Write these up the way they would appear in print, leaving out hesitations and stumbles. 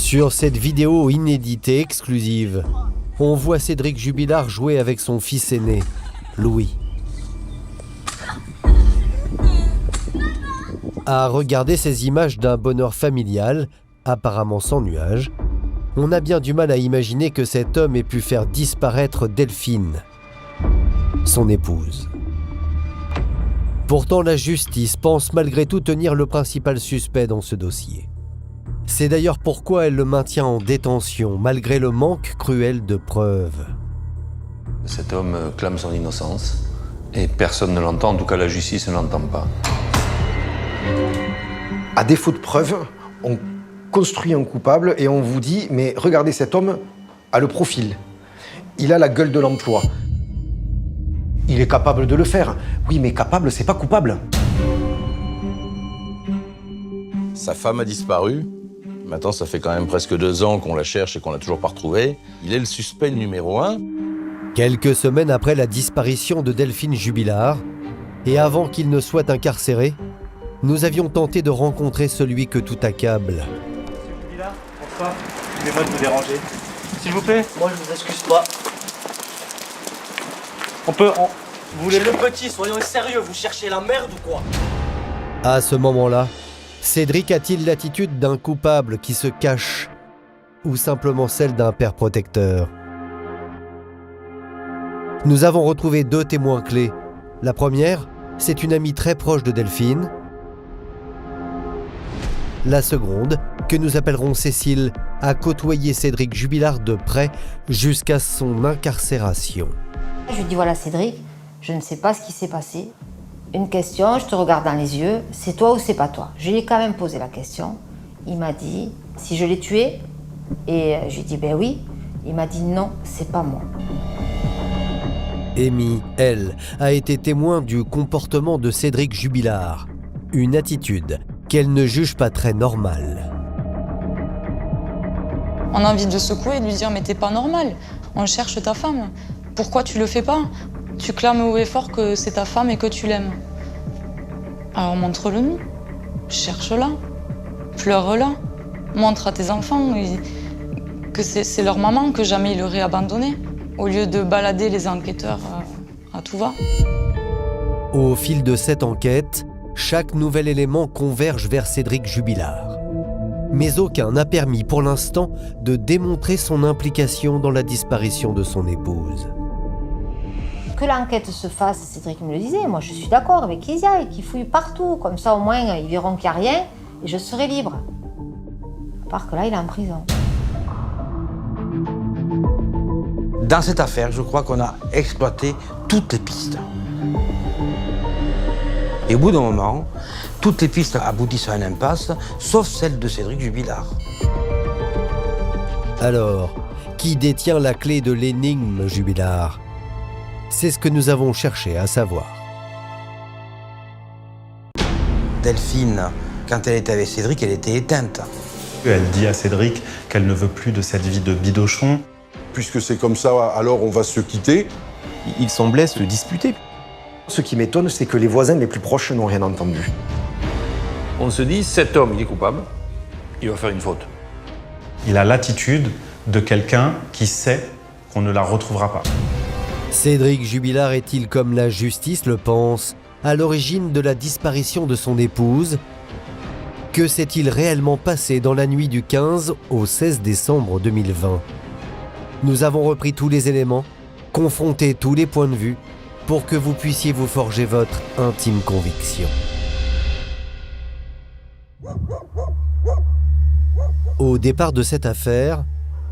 Sur cette vidéo inédite et exclusive, on voit Cédric Jubilard jouer avec son fils aîné, Louis. À regarder ces images d'un bonheur familial, apparemment sans nuages, on a bien du mal à imaginer que cet homme ait pu faire disparaître Delphine, son épouse. Pourtant, la justice pense malgré tout tenir le principal suspect dans ce dossier. C'est d'ailleurs pourquoi elle le maintient en détention, malgré le manque cruel de preuves. Cet homme clame son innocence, et personne ne l'entend, en tout cas la justice ne l'entend pas. À défaut de preuves, on construit un coupable et on vous dit « mais regardez, cet homme a le profil, il a la gueule de l'emploi, il est capable de le faire ». Oui, mais capable, c'est pas coupable. Sa femme a disparu. Maintenant, ça fait quand même presque 2 ans qu'on la cherche et qu'on l'a toujours pas retrouvée. Il est le suspect numéro 1. Quelques semaines après la disparition de Delphine Jubilard, et avant qu'il ne soit incarcéré, nous avions tenté de rencontrer celui que tout accable. Monsieur Jubilard, bonsoir. Excusez-moi de vous déranger. S'il vous plaît. Moi, je vous excuse pas. Vous voulez Le petit, soyons sérieux, vous cherchez la merde ou quoi? À ce moment-là, Cédric a-t-il l'attitude d'un coupable qui se cache, ou simplement celle d'un père protecteur? Nous avons retrouvé 2 témoins clés. La première, c'est une amie très proche de Delphine. La seconde, que nous appellerons Cécile, a côtoyé Cédric Jubilard de près jusqu'à son incarcération. Je lui dis voilà Cédric, je ne sais pas ce qui s'est passé. Une question, je te regarde dans les yeux, c'est toi ou c'est pas toi? Je lui ai quand même posé la question. Il m'a dit si je l'ai tué, et je lui ai dit ben oui. Il m'a dit non, c'est pas moi. Amy, elle, a été témoin du comportement de Cédric Jubilard, une attitude qu'elle ne juge pas très normale. On a envie de le secouer et de lui dire « mais t'es pas normal, on cherche ta femme, pourquoi tu le fais pas? Tu clames haut et fort que c'est ta femme et que tu l'aimes. Alors montre-le-nous, cherche-la, pleure-la, montre à tes enfants que c'est leur maman, que jamais ils l'auraient abandonnée, au lieu de balader les enquêteurs à tout va. » Au fil de cette enquête, chaque nouvel élément converge vers Cédric Jubilard. Mais aucun n'a permis pour l'instant de démontrer son implication dans la disparition de son épouse. Que l'enquête se fasse, Cédric me le disait, moi je suis d'accord avec qu'ils y aillent, qu'ils fouillent partout, comme ça au moins ils verront qu'il n'y a rien et je serai libre. À part que là il est en prison. Dans cette affaire, je crois qu'on a exploité toutes les pistes. Et au bout d'un moment, toutes les pistes aboutissent à une impasse, sauf celle de Cédric Jubilard. Alors, qui détient la clé de l'énigme Jubilard? C'est ce que nous avons cherché à savoir. Delphine, quand elle était avec Cédric, elle était éteinte. Elle dit à Cédric qu'elle ne veut plus de cette vie de bidochon. Puisque c'est comme ça, alors on va se quitter. Ils semblaient se disputer. Ce qui m'étonne, c'est que les voisins les plus proches n'ont rien entendu. On se dit, cet homme, il est coupable, il va faire une faute. Il a l'attitude de quelqu'un qui sait qu'on ne la retrouvera pas. Cédric Jubilard est-il, comme la justice le pense, à l'origine de la disparition de son épouse? Que s'est-il réellement passé dans la nuit du 15 au 16 décembre 2020? Nous avons repris tous les éléments, confronté tous les points de vue, pour que vous puissiez vous forger votre intime conviction. Au départ de cette affaire,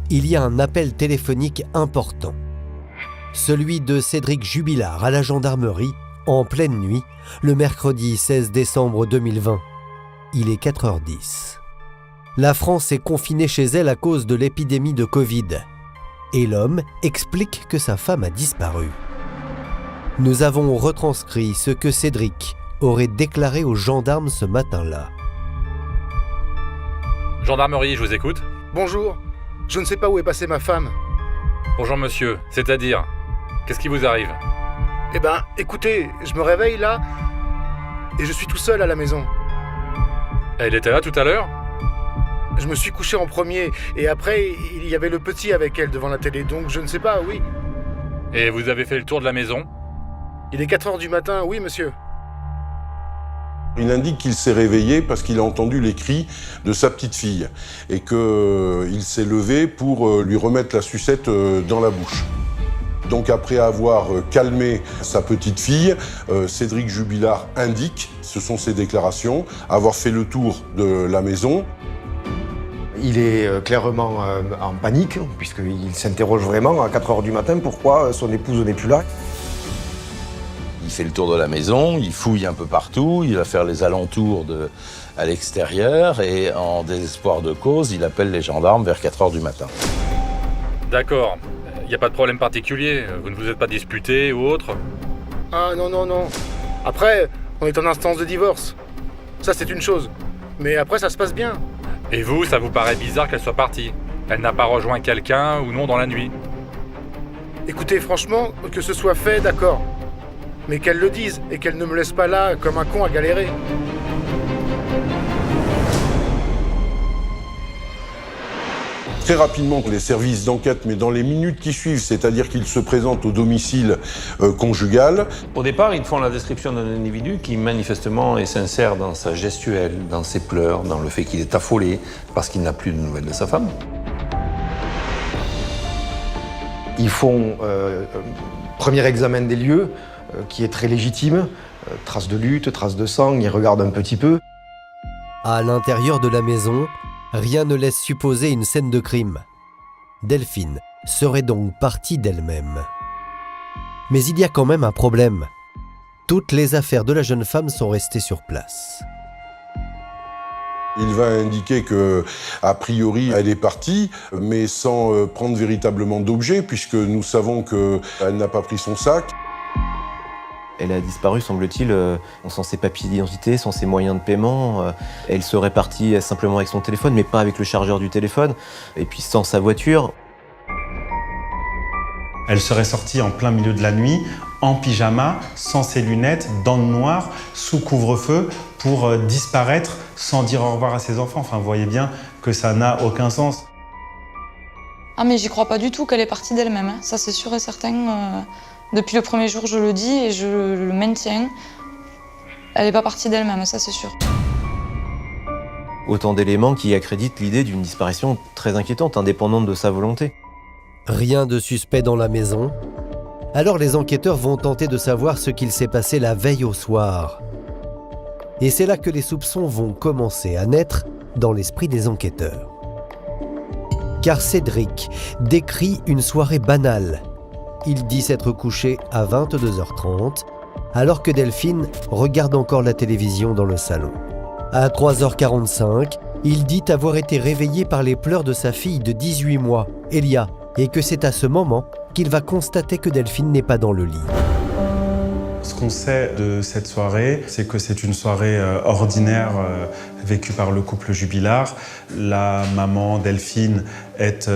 il y a un appel téléphonique important. Celui de Cédric Jubilard à la gendarmerie, en pleine nuit, le mercredi 16 décembre 2020. Il est 4h10. La France est confinée chez elle à cause de l'épidémie de Covid. Et l'homme explique que sa femme a disparu. Nous avons retranscrit ce que Cédric aurait déclaré aux gendarmes ce matin-là. Gendarmerie, je vous écoute. Bonjour, je ne sais pas où est passée ma femme. Bonjour monsieur, c'est-à-dire, qu'est-ce qui vous arrive? Eh ben, écoutez, je me réveille là, et je suis tout seul à la maison. Elle était là tout à l'heure? Je me suis couché en premier, et après, il y avait le petit avec elle devant la télé, donc je ne sais pas, oui. Et vous avez fait le tour de la maison? Il est 4h du matin, oui, monsieur. Il indique qu'il s'est réveillé parce qu'il a entendu les cris de sa petite fille et qu'il s'est levé pour lui remettre la sucette dans la bouche. Donc après avoir calmé sa petite fille, Cédric Jubilard indique, ce sont ses déclarations, avoir fait le tour de la maison. Il est clairement en panique, puisqu'il s'interroge vraiment à 4h du matin pourquoi son épouse n'est plus là. Il fait le tour de la maison, il fouille un peu partout, il va faire les alentours à l'extérieur et en désespoir de cause, il appelle les gendarmes vers 4h du matin. D'accord. Il n'y a pas de problème particulier? Vous ne vous êtes pas disputé ou autre? Ah non, non, non. Après, on est en instance de divorce. Ça, c'est une chose. Mais après, ça se passe bien. Et vous, ça vous paraît bizarre qu'elle soit partie? Elle n'a pas rejoint quelqu'un ou non dans la nuit? Écoutez, franchement, que ce soit fait, d'accord. Mais qu'elle le dise et qu'elle ne me laisse pas là comme un con à galérer. Très rapidement, les services d'enquête, mais dans les minutes qui suivent, c'est-à-dire qu'ils se présentent au domicile conjugal. Au départ, ils font la description d'un individu qui manifestement est sincère dans sa gestuelle, dans ses pleurs, dans le fait qu'il est affolé parce qu'il n'a plus de nouvelles de sa femme. Ils font premier examen des lieux, qui est très légitime. Traces de lutte, traces de sang, ils regardent un petit peu. À l'intérieur de la maison, rien ne laisse supposer une scène de crime. Delphine serait donc partie d'elle-même. Mais il y a quand même un problème. Toutes les affaires de la jeune femme sont restées sur place. Il va indiquer que, a priori, elle est partie, mais sans prendre véritablement d'objet, puisque nous savons qu'elle n'a pas pris son sac. Elle a disparu, semble-t-il, sans ses papiers d'identité, sans ses moyens de paiement. Elle serait partie simplement avec son téléphone, mais pas avec le chargeur du téléphone, et puis sans sa voiture. Elle serait sortie en plein milieu de la nuit, en pyjama, sans ses lunettes, dans le noir, sous couvre-feu, pour disparaître sans dire au revoir à ses enfants. Enfin, vous voyez bien que ça n'a aucun sens. Ah mais j'y crois pas du tout qu'elle est partie d'elle-même, hein. Ça c'est sûr et certain. Depuis le premier jour, je le dis et je le maintiens. Elle n'est pas partie d'elle-même, ça c'est sûr. Autant d'éléments qui accréditent l'idée d'une disparition très inquiétante, indépendante de sa volonté. Rien de suspect dans la maison. Alors les enquêteurs vont tenter de savoir ce qu'il s'est passé la veille au soir. Et c'est là que les soupçons vont commencer à naître dans l'esprit des enquêteurs. Car Cédric décrit une soirée banale. Il dit s'être couché à 22h30, alors que Delphine regarde encore la télévision dans le salon. À 3h45, il dit avoir été réveillé par les pleurs de sa fille de 18 mois, Elia, et que c'est à ce moment qu'il va constater que Delphine n'est pas dans le lit. Ce qu'on sait de cette soirée, c'est que c'est une soirée ordinaire vécue par le couple Jubilard. La maman Delphine est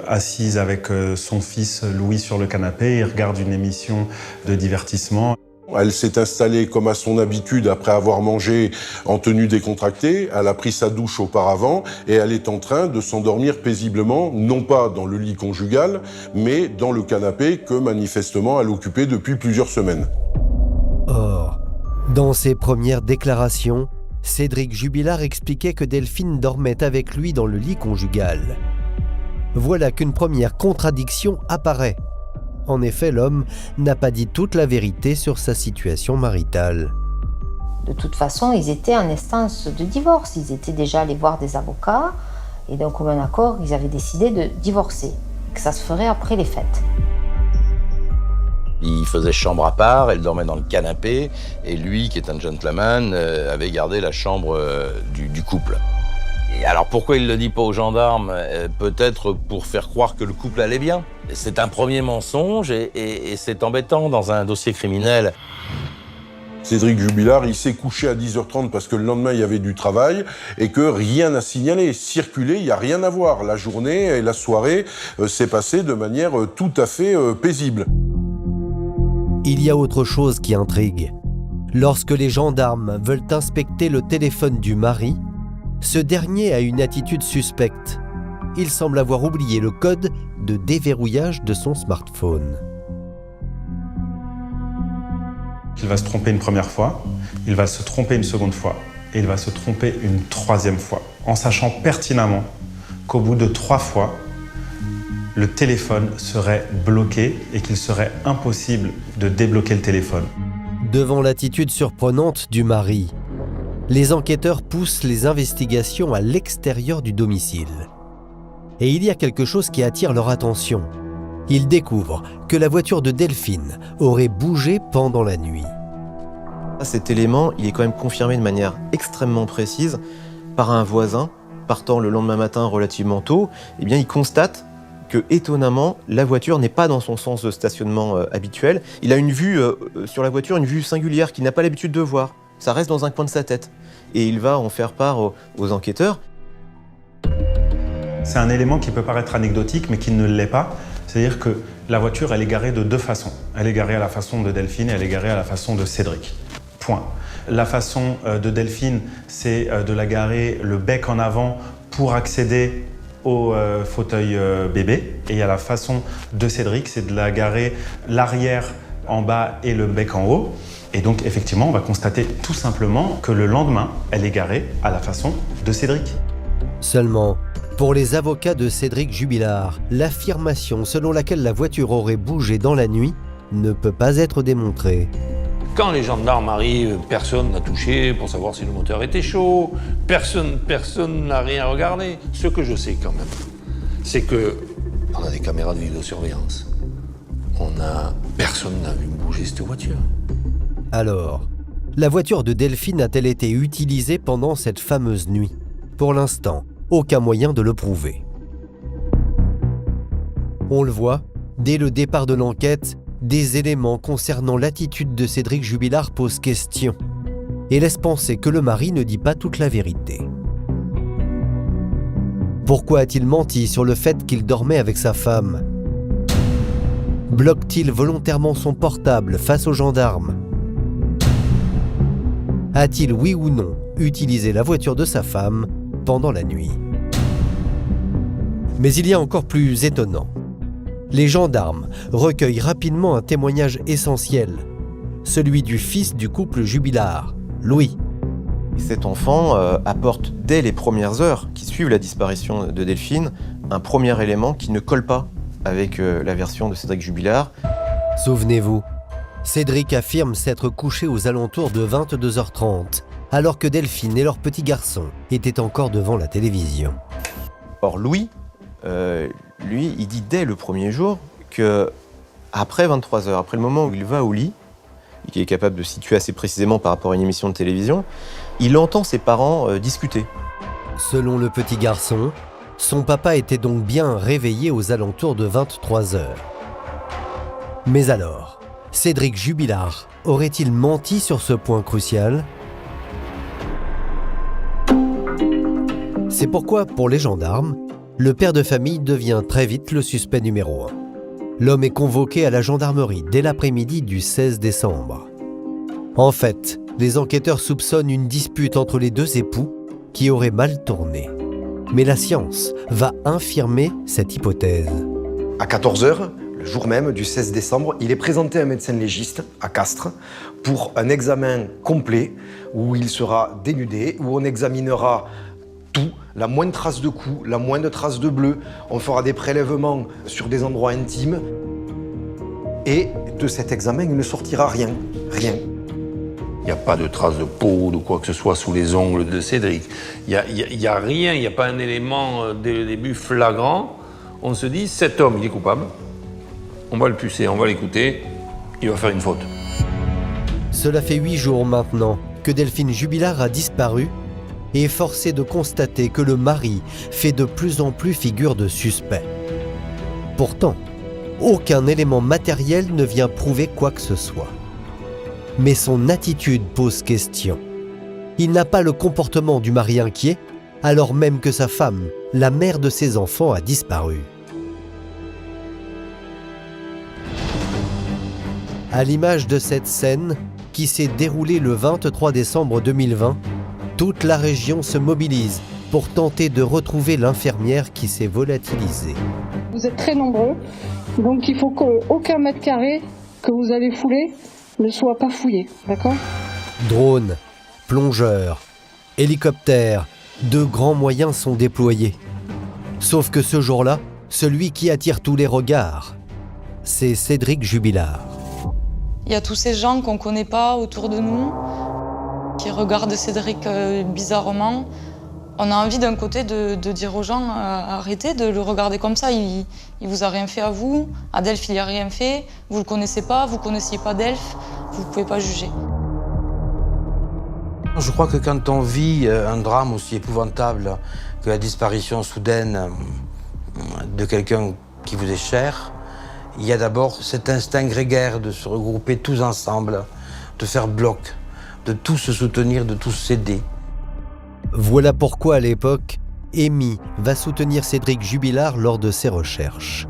assise avec son fils Louis sur le canapé. Ils regardent une émission de divertissement. Elle s'est installée comme à son habitude après avoir mangé en tenue décontractée. Elle a pris sa douche auparavant et elle est en train de s'endormir paisiblement, non pas dans le lit conjugal, mais dans le canapé que manifestement elle occupait depuis plusieurs semaines. Or, dans ses premières déclarations, Cédric Jubilard expliquait que Delphine dormait avec lui dans le lit conjugal. Voilà qu'une première contradiction apparaît. En effet, l'homme n'a pas dit toute la vérité sur sa situation maritale. De toute façon, ils étaient en instance de divorce. Ils étaient déjà allés voir des avocats et d'un commun accord, ils avaient décidé de divorcer, que ça se ferait après les fêtes. Il faisait chambre à part, elle dormait dans le canapé, et lui, qui est un gentleman, avait gardé la chambre du couple. Et alors pourquoi il ne le dit pas aux gendarmes? Peut-être pour faire croire que le couple allait bien. C'est un premier mensonge et c'est embêtant dans un dossier criminel. Cédric Jubilard, il s'est couché à 10h30 parce que le lendemain, il y avait du travail et que rien n'a signalé. Circuler, il n'y a rien à voir. La journée et la soirée s'est passée de manière tout à fait paisible. Il y a autre chose qui intrigue. Lorsque les gendarmes veulent inspecter le téléphone du mari, ce dernier a une attitude suspecte. Il semble avoir oublié le code de déverrouillage de son smartphone. Il va se tromper une première fois, il va se tromper une seconde fois et il va se tromper une troisième fois, en sachant pertinemment qu'au bout de 3 fois, le téléphone serait bloqué et qu'il serait impossible de débloquer le téléphone. Devant l'attitude surprenante du mari, les enquêteurs poussent les investigations à l'extérieur du domicile. Et il y a quelque chose qui attire leur attention. Ils découvrent que la voiture de Delphine aurait bougé pendant la nuit. Cet élément, il est quand même confirmé de manière extrêmement précise par un voisin partant le lendemain matin relativement tôt. Eh bien, il constate que, étonnamment, la voiture n'est pas dans son sens de stationnement habituel. Il a une vue sur la voiture, une vue singulière qu'il n'a pas l'habitude de voir. Ça reste dans un coin de sa tête. Et il va en faire part aux enquêteurs. C'est un élément qui peut paraître anecdotique, mais qui ne l'est pas. C'est-à-dire que la voiture, elle est garée de 2 façons. Elle est garée à la façon de Delphine et elle est garée à la façon de Cédric. Point. La façon de Delphine, c'est de la garer le bec en avant pour accéder au fauteuil bébé. Et à la façon de Cédric, c'est de la garer l'arrière en bas et le bec en haut. Et donc, effectivement, on va constater tout simplement que le lendemain, elle est garée à la façon de Cédric. Seulement, pour les avocats de Cédric Jubilard, l'affirmation selon laquelle la voiture aurait bougé dans la nuit ne peut pas être démontrée. Quand les gendarmes arrivent, personne n'a touché pour savoir si le moteur était chaud, personne n'a rien regardé. Ce que je sais quand même, c'est qu'on a des caméras de vidéosurveillance. Personne n'a vu bouger cette voiture. Alors, la voiture de Delphine a-t-elle été utilisée pendant cette fameuse nuit? Pour l'instant, aucun moyen de le prouver. On le voit, dès le départ de l'enquête, des éléments concernant l'attitude de Cédric Jubilard posent question et laissent penser que le mari ne dit pas toute la vérité. Pourquoi a-t-il menti sur le fait qu'il dormait avec sa femme? Bloque-t-il volontairement son portable face aux gendarmes? A-t-il, oui ou non, utilisé la voiture de sa femme pendant la nuit? Mais il y a encore plus étonnant. Les gendarmes recueillent rapidement un témoignage essentiel, celui du fils du couple Jubilard, Louis. Cet enfant apporte dès les premières heures qui suivent la disparition de Delphine un premier élément qui ne colle pas avec la version de Cédric Jubilard. Souvenez-vous, Cédric affirme s'être couché aux alentours de 22h30, alors que Delphine et leur petit garçon étaient encore devant la télévision. Or Louis, lui, il dit dès le premier jour que après 23h, après le moment où il va au lit, et qu'il est capable de situer assez précisément par rapport à une émission de télévision, il entend ses parents discuter. Selon le petit garçon, son papa était donc bien réveillé aux alentours de 23h. Mais alors, Cédric Jubilard aurait-il menti sur ce point crucial? C'est pourquoi, pour les gendarmes, le père de famille devient très vite le suspect numéro 1. L'homme est convoqué à la gendarmerie dès l'après-midi du 16 décembre. En fait, les enquêteurs soupçonnent une dispute entre les 2 époux qui aurait mal tourné. Mais la science va infirmer cette hypothèse. À 14h, le jour même du 16 décembre, il est présenté à un médecin légiste à Castres pour un examen complet où il sera dénudé, où on examinera tout, la moindre trace de coup, la moindre trace de bleu. On fera des prélèvements sur des endroits intimes. Et de cet examen, il ne sortira rien. Rien. Il n'y a pas de traces de peau ou de quoi que ce soit sous les ongles de Cédric. Il n'y a rien, il n'y a pas un élément dès le début flagrant. On se dit, cet homme, il est coupable. On va le pucer, on va l'écouter. Il va faire une faute. Cela fait 8 jours maintenant que Delphine Jubilard a disparu et est forcé de constater que le mari fait de plus en plus figure de suspect. Pourtant, aucun élément matériel ne vient prouver quoi que ce soit. Mais son attitude pose question. Il n'a pas le comportement du mari inquiet, alors même que sa femme, la mère de ses enfants, a disparu. À l'image de cette scène qui s'est déroulée le 23 décembre 2020, Toute la région se mobilise pour tenter de retrouver l'infirmière qui s'est volatilisée. Vous êtes très nombreux, donc il faut qu'aucun mètre carré que vous allez fouler ne soit pas fouillé, d'accord ? Drones, plongeurs, hélicoptères, de grands moyens sont déployés. Sauf que ce jour-là, celui qui attire tous les regards, c'est Cédric Jubilard. Il y a tous ces gens qu'on ne connaît pas autour de nous, qui regardent Cédric bizarrement. On a envie d'un côté de dire aux gens arrêtez de le regarder comme ça, il vous a rien fait à vous, à Delphes il n'y a rien fait, vous le connaissez pas, vous connaissiez pas Delphes, vous pouvez pas juger. Je crois que quand on vit un drame aussi épouvantable que la disparition soudaine de quelqu'un qui vous est cher, il y a d'abord cet instinct grégaire de se regrouper tous ensemble, de faire bloc, de tous se soutenir, de tous s'aider. Voilà pourquoi à l'époque, Amy va soutenir Cédric Jubilard lors de ses recherches.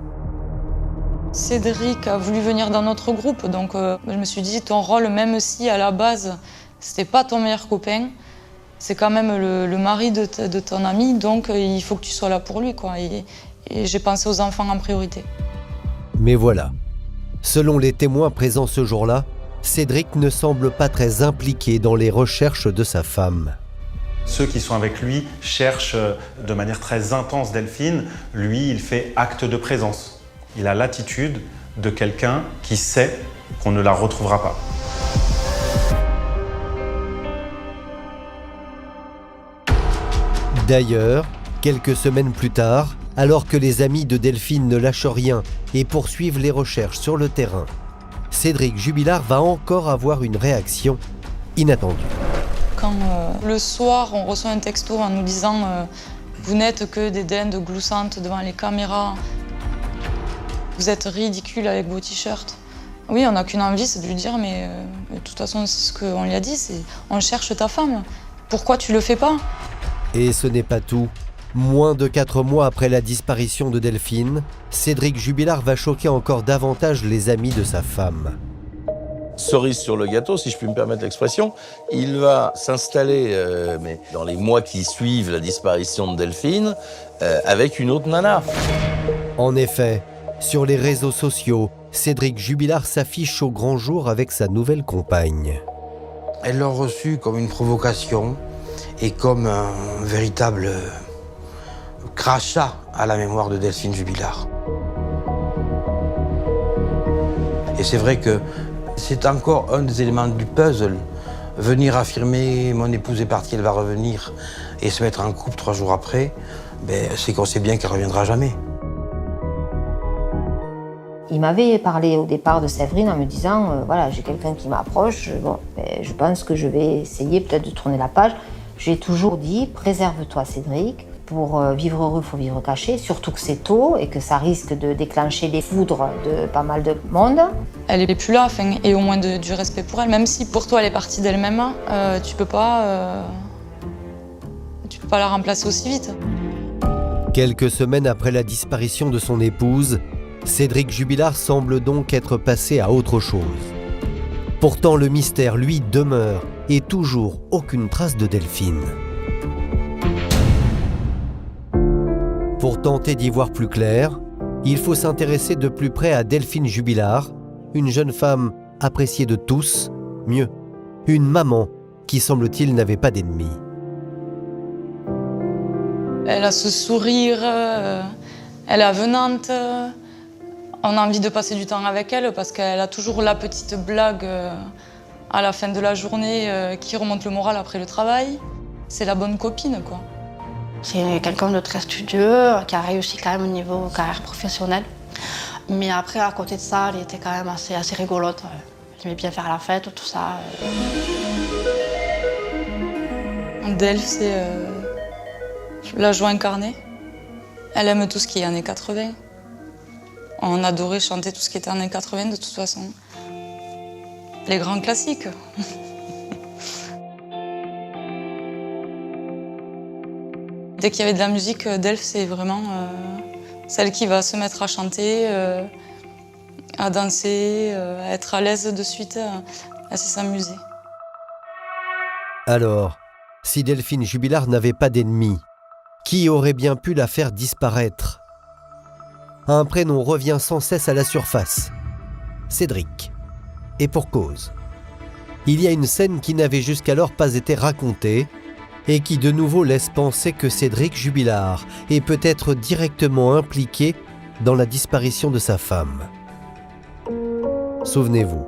Cédric a voulu venir dans notre groupe, donc je me suis dit ton rôle, même si à la base c'était pas ton meilleur copain, c'est quand même le mari de ton ami, donc il faut que tu sois là pour lui, quoi. Et j'ai pensé aux enfants en priorité. Mais voilà, selon les témoins présents ce jour-là, Cédric ne semble pas très impliqué dans les recherches de sa femme. Ceux qui sont avec lui cherchent de manière très intense Delphine. Lui, il fait acte de présence. Il a l'attitude de quelqu'un qui sait qu'on ne la retrouvera pas. D'ailleurs, quelques semaines plus tard, alors que les amis de Delphine ne lâchent rien et poursuivent les recherches sur le terrain, Cédric Jubilard va encore avoir une réaction inattendue. Quand le soir, on reçoit un texto en nous disant vous n'êtes que des dindes gloussantes devant les caméras, vous êtes ridicules avec vos t-shirts. Oui, on n'a qu'une envie, c'est de lui dire mais de toute façon, c'est ce qu'on lui a dit, c'est on cherche ta femme. Pourquoi tu le fais pas ? Et ce n'est pas tout. Moins de 4 mois après la disparition de Delphine, Cédric Jubilard va choquer encore davantage les amis de sa femme. Cerise sur le gâteau, si je puis me permettre l'expression, il va s'installer mais dans les mois qui suivent la disparition de Delphine avec une autre nana. En effet, sur les réseaux sociaux, Cédric Jubilard s'affiche au grand jour avec sa nouvelle compagne. Elle l'a reçu comme une provocation et comme un véritable crachat à la mémoire de Delphine Jubilard. Et c'est vrai que c'est encore un des éléments du puzzle. Venir affirmer « mon épouse est partie, elle va revenir » et se mettre en couple 3 jours après, c'est qu'on sait bien qu'elle ne reviendra jamais. Il m'avait parlé au départ de Séverine en me disant voilà, j'ai quelqu'un qui m'approche, je pense que je vais essayer peut-être de tourner la page. J'ai toujours dit préserve-toi Cédric, pour vivre heureux, il faut vivre caché, surtout que c'est tôt et que ça risque de déclencher les foudres de pas mal de monde. Elle n'est plus là, et au moins du respect pour elle, même si pour toi elle est partie d'elle-même, tu peux pas la remplacer aussi vite. Quelques semaines après la disparition de son épouse, Cédric Jubilard semble donc être passé à autre chose. Pourtant, le mystère, lui, demeure et toujours aucune trace de Delphine. Pour tenter d'y voir plus clair, il faut s'intéresser de plus près à Delphine Jubilard, une jeune femme appréciée de tous, mieux, une maman qui, semble-t-il, n'avait pas d'ennemis. Elle a ce sourire, elle est avenante. On a envie de passer du temps avec elle parce qu'elle a toujours la petite blague à la fin de la journée qui remonte le moral après le travail. C'est la bonne copine, quoi. C'est quelqu'un de très studieux, qui a réussi quand même au niveau carrière professionnelle. Mais après, à côté de ça, elle était quand même assez rigolote. Elle aimait bien faire la fête, tout ça. Delphes, c'est la joie incarnée. Elle aime tout ce qui est années 80. On adorait chanter tout ce qui était années 80 de toute façon. Les grands classiques. Dès qu'il y avait de la musique, Delphes, c'est vraiment celle qui va se mettre à chanter, à danser, à être à l'aise de suite, à s'amuser. Alors, Si Delphine Jubilard n'avait pas d'ennemis, qui aurait bien pu la faire disparaître? Un prénom revient sans cesse à la surface. Cédric. Et pour cause. Il y a une scène qui n'avait jusqu'alors pas été racontée et qui de nouveau laisse penser que Cédric Jubilard est peut-être directement impliqué dans la disparition de sa femme. Souvenez-vous,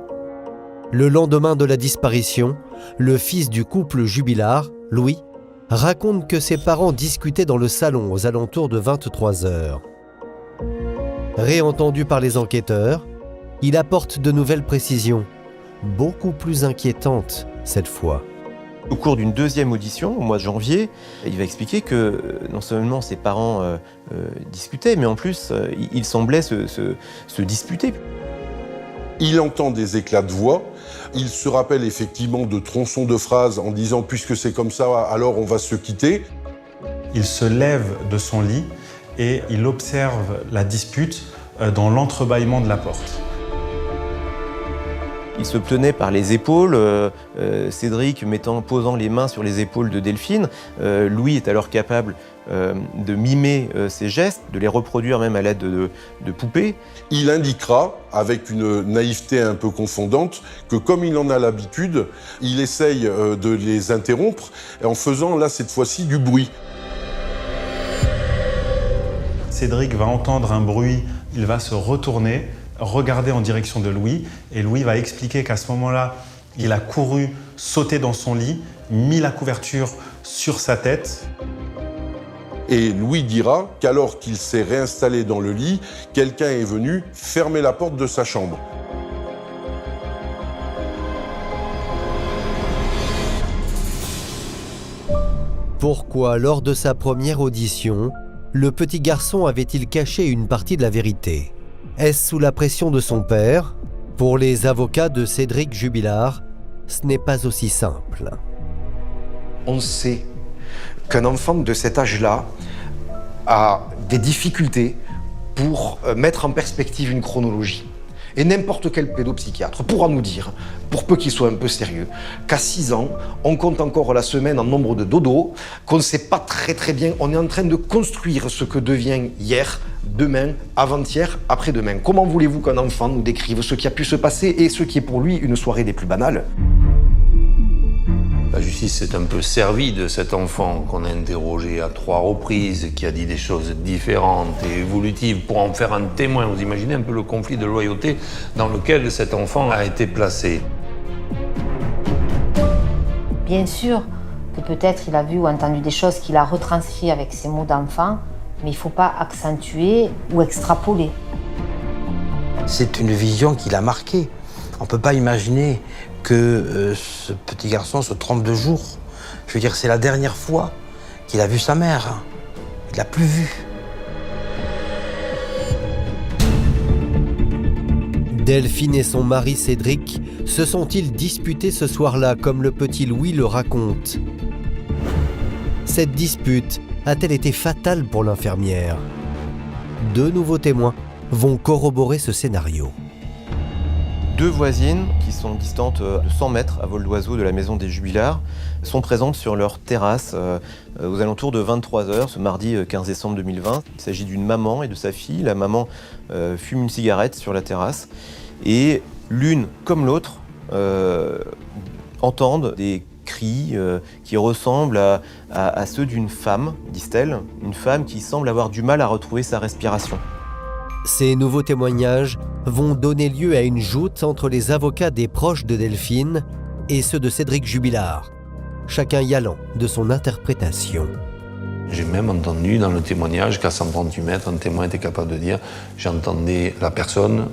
le lendemain de la disparition, le fils du couple Jubilard, Louis, raconte que ses parents discutaient dans le salon aux alentours de 23h. Réentendu par les enquêteurs, il apporte de nouvelles précisions, beaucoup plus inquiétantes cette fois. Au cours d'une deuxième audition, au mois de janvier, il va expliquer que non seulement ses parents discutaient, mais en plus, ils semblaient se disputer. Il entend des éclats de voix, il se rappelle effectivement de tronçons de phrases en disant « puisque c'est comme ça, alors on va se quitter ». Il se lève de son lit et il observe la dispute dans l'entrebâillement de la porte. Il se tenait par les épaules, Cédric posant les mains sur les épaules de Delphine. Louis est alors capable de mimer ses gestes, de les reproduire même à l'aide de poupées. Il indiquera, avec une naïveté un peu confondante, que comme il en a l'habitude, il essaye de les interrompre en faisant là cette fois-ci du bruit. Cédric va entendre un bruit, il va se retourner, regarder en direction de Louis, et Louis va expliquer qu'à ce moment-là, il a couru, sauté dans son lit, mis la couverture sur sa tête. Et Louis dira qu'alors qu'il s'est réinstallé dans le lit, quelqu'un est venu fermer la porte de sa chambre. Pourquoi, lors de sa première audition, le petit garçon avait-il caché une partie de la vérité? Est-ce sous la pression de son père? Pour les avocats de Cédric Jubilard, ce n'est pas aussi simple. On sait qu'un enfant de cet âge-là a des difficultés pour mettre en perspective une chronologie. Et n'importe quel pédopsychiatre pourra nous dire, pour peu qu'il soit un peu sérieux, qu'à 6 ans, on compte encore la semaine en nombre de dodo, qu'on ne sait pas très bien, on est en train de construire ce que devient hier, demain, avant-hier, après-demain. Comment voulez-vous qu'un enfant nous décrive ce qui a pu se passer et ce qui est pour lui une soirée des plus banales? La justice s'est un peu servie de cet enfant qu'on a interrogé à 3 reprises, qui a dit des choses différentes et évolutives pour en faire un témoin. Vous imaginez un peu le conflit de loyauté dans lequel cet enfant a été placé. Bien sûr que peut-être il a vu ou entendu des choses qu'il a retranscrites avec ses mots d'enfant, mais il ne faut pas accentuer ou extrapoler. C'est une vision qui l'a marqué. On ne peut pas imaginer que ce petit garçon se trompe de jour. Je veux dire, c'est la dernière fois qu'il a vu sa mère. Il ne l'a plus vue. Delphine et son mari Cédric se sont-ils disputés ce soir-là, comme le petit Louis le raconte? Cette dispute a-t-elle été fatale pour l'infirmière? 2 nouveaux témoins vont corroborer ce scénario. 2 voisines, qui sont distantes de 100 mètres à vol d'oiseau de la maison des Jubilards, sont présentes sur leur terrasse aux alentours de 23h, ce mardi 15 décembre 2020. Il s'agit d'une maman et de sa fille. La maman fume une cigarette sur la terrasse et l'une comme l'autre entendent des cris qui ressemblent à ceux d'une femme, disent-elles, une femme qui semble avoir du mal à retrouver sa respiration. Ces nouveaux témoignages vont donner lieu à une joute entre les avocats des proches de Delphine et ceux de Cédric Jubilard, chacun y allant de son interprétation. J'ai même entendu dans le témoignage qu'à 138 mètres, un témoin était capable de dire « j'entendais la personne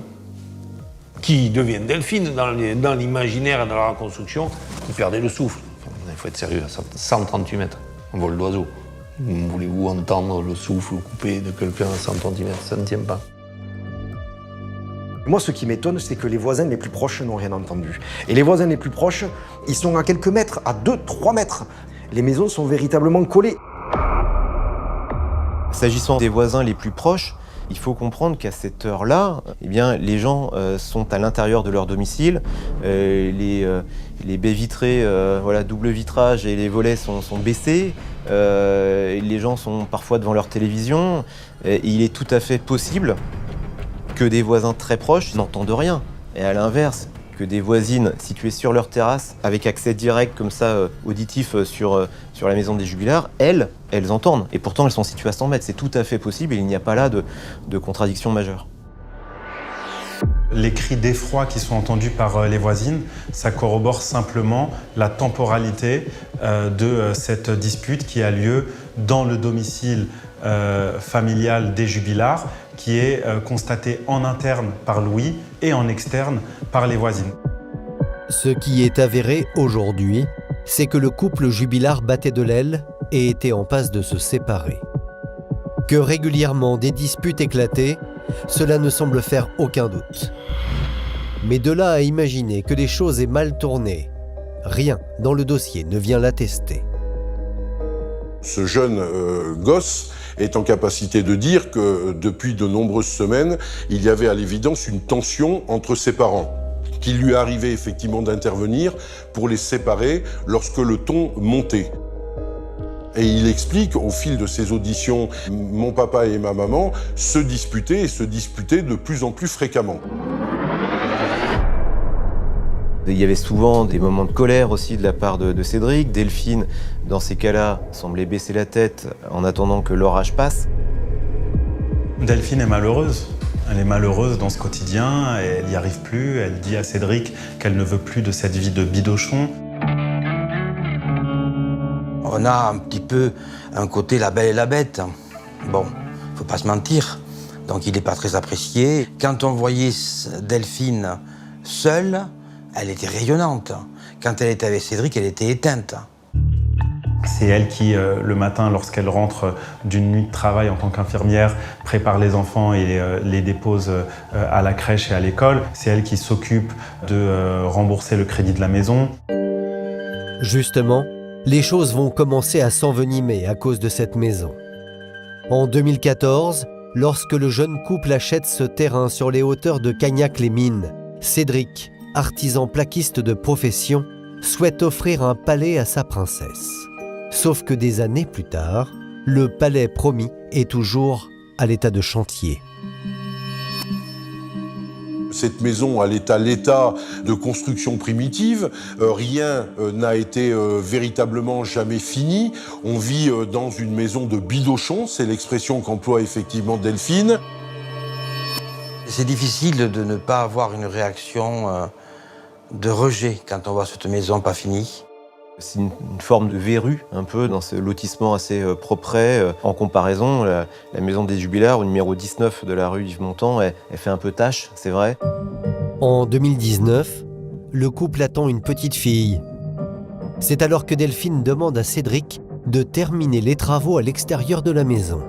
qui devient Delphine dans l'imaginaire et dans la reconstruction, qui perdait le souffle ». Il faut être sérieux, à 138 mètres, un vol d'oiseau. Voulez-vous entendre le souffle coupé de quelqu'un à 130 mètres? Ça ne tient pas. Moi, ce qui m'étonne, c'est que les voisins les plus proches n'ont rien entendu. Et les voisins les plus proches, ils sont à quelques mètres, à 2-3 mètres. Les maisons sont véritablement collées. S'agissant des voisins les plus proches, Il faut comprendre qu'à cette heure-là, eh bien, les gens sont à l'intérieur de leur domicile. Les baies vitrées, double vitrage et les volets sont baissés. Les gens sont parfois devant leur télévision. Et il est tout à fait possible que des voisins très proches n'entendent rien. Et à l'inverse, que des voisines situées sur leur terrasse, avec accès direct comme ça, auditif sur la maison des Jubillards, elles entendent. Et pourtant, elles sont situées à 100 mètres. C'est tout à fait possible et il n'y a pas là de contradiction majeure. Les cris d'effroi qui sont entendus par les voisines, ça corrobore simplement la temporalité de cette dispute qui a lieu dans le domicile familial des Jubillards, qui est constatée en interne par Louis et en externe par les voisines. Ce qui est avéré aujourd'hui, c'est que le couple Jubillard battait de l'aile et était en passe de se séparer. Que régulièrement des disputes éclataient, cela ne semble faire aucun doute. Mais de là à imaginer que les choses aient mal tourné, rien dans le dossier ne vient l'attester. Ce jeune gosse est en capacité de dire que depuis de nombreuses semaines, il y avait à l'évidence une tension entre ses parents, qu'il lui arrivait effectivement d'intervenir pour les séparer lorsque le ton montait. Et il explique au fil de ses auditions, mon papa et ma maman se disputaient de plus en plus fréquemment. Il y avait souvent des moments de colère aussi de la part de Cédric. Delphine, dans ces cas-là, semblait baisser la tête en attendant que l'orage passe. Delphine est malheureuse. Elle est malheureuse dans ce quotidien, elle n'y arrive plus. Elle dit à Cédric qu'elle ne veut plus de cette vie de bidochon. On a un petit peu un côté la belle et la bête. Bon, faut pas se mentir. Donc il n'est pas très apprécié. Quand on voyait Delphine seule, elle était rayonnante. Quand elle était avec Cédric, elle était éteinte. C'est elle qui, le matin, lorsqu'elle rentre d'une nuit de travail en tant qu'infirmière, prépare les enfants et les dépose à la crèche et à l'école. C'est elle qui s'occupe de rembourser le crédit de la maison. Justement, les choses vont commencer à s'envenimer à cause de cette maison. En 2014, lorsque le jeune couple achète ce terrain sur les hauteurs de Cagnac-les-Mines, Cédric, artisan plaquiste de profession, souhaite offrir un palais à sa princesse. Sauf que des années plus tard, le palais promis est toujours à l'état de chantier. Cette maison, elle est à l'état de construction primitive. Rien n'a été véritablement jamais fini. On vit dans une maison de bidochon, c'est l'expression qu'emploie effectivement Delphine. C'est difficile de ne pas avoir une réaction de rejet quand on voit cette maison pas finie. C'est une forme de verrue, un peu, dans ce lotissement assez propret. En comparaison, la maison des Jubillards, au numéro 19 de la rue Yves Montand, elle fait un peu tache, c'est vrai. En 2019, le couple attend une petite fille. C'est alors que Delphine demande à Cédric de terminer les travaux à l'extérieur de la maison.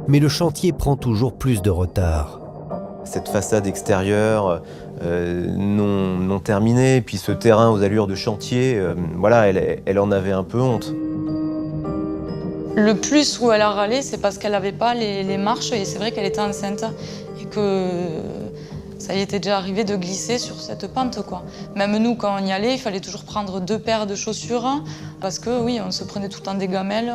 Mais le chantier prend toujours plus de retard. Cette façade extérieure non terminée, puis ce terrain aux allures de chantier, elle en avait un peu honte. Le plus où elle a râlé, c'est parce qu'elle n'avait pas les marches et c'est vrai qu'elle était enceinte et que ça y était déjà arrivé de glisser sur cette pente, quoi. Même nous, quand on y allait, il fallait toujours prendre 2 paires de chaussures parce que oui, on se prenait tout le temps des gamelles.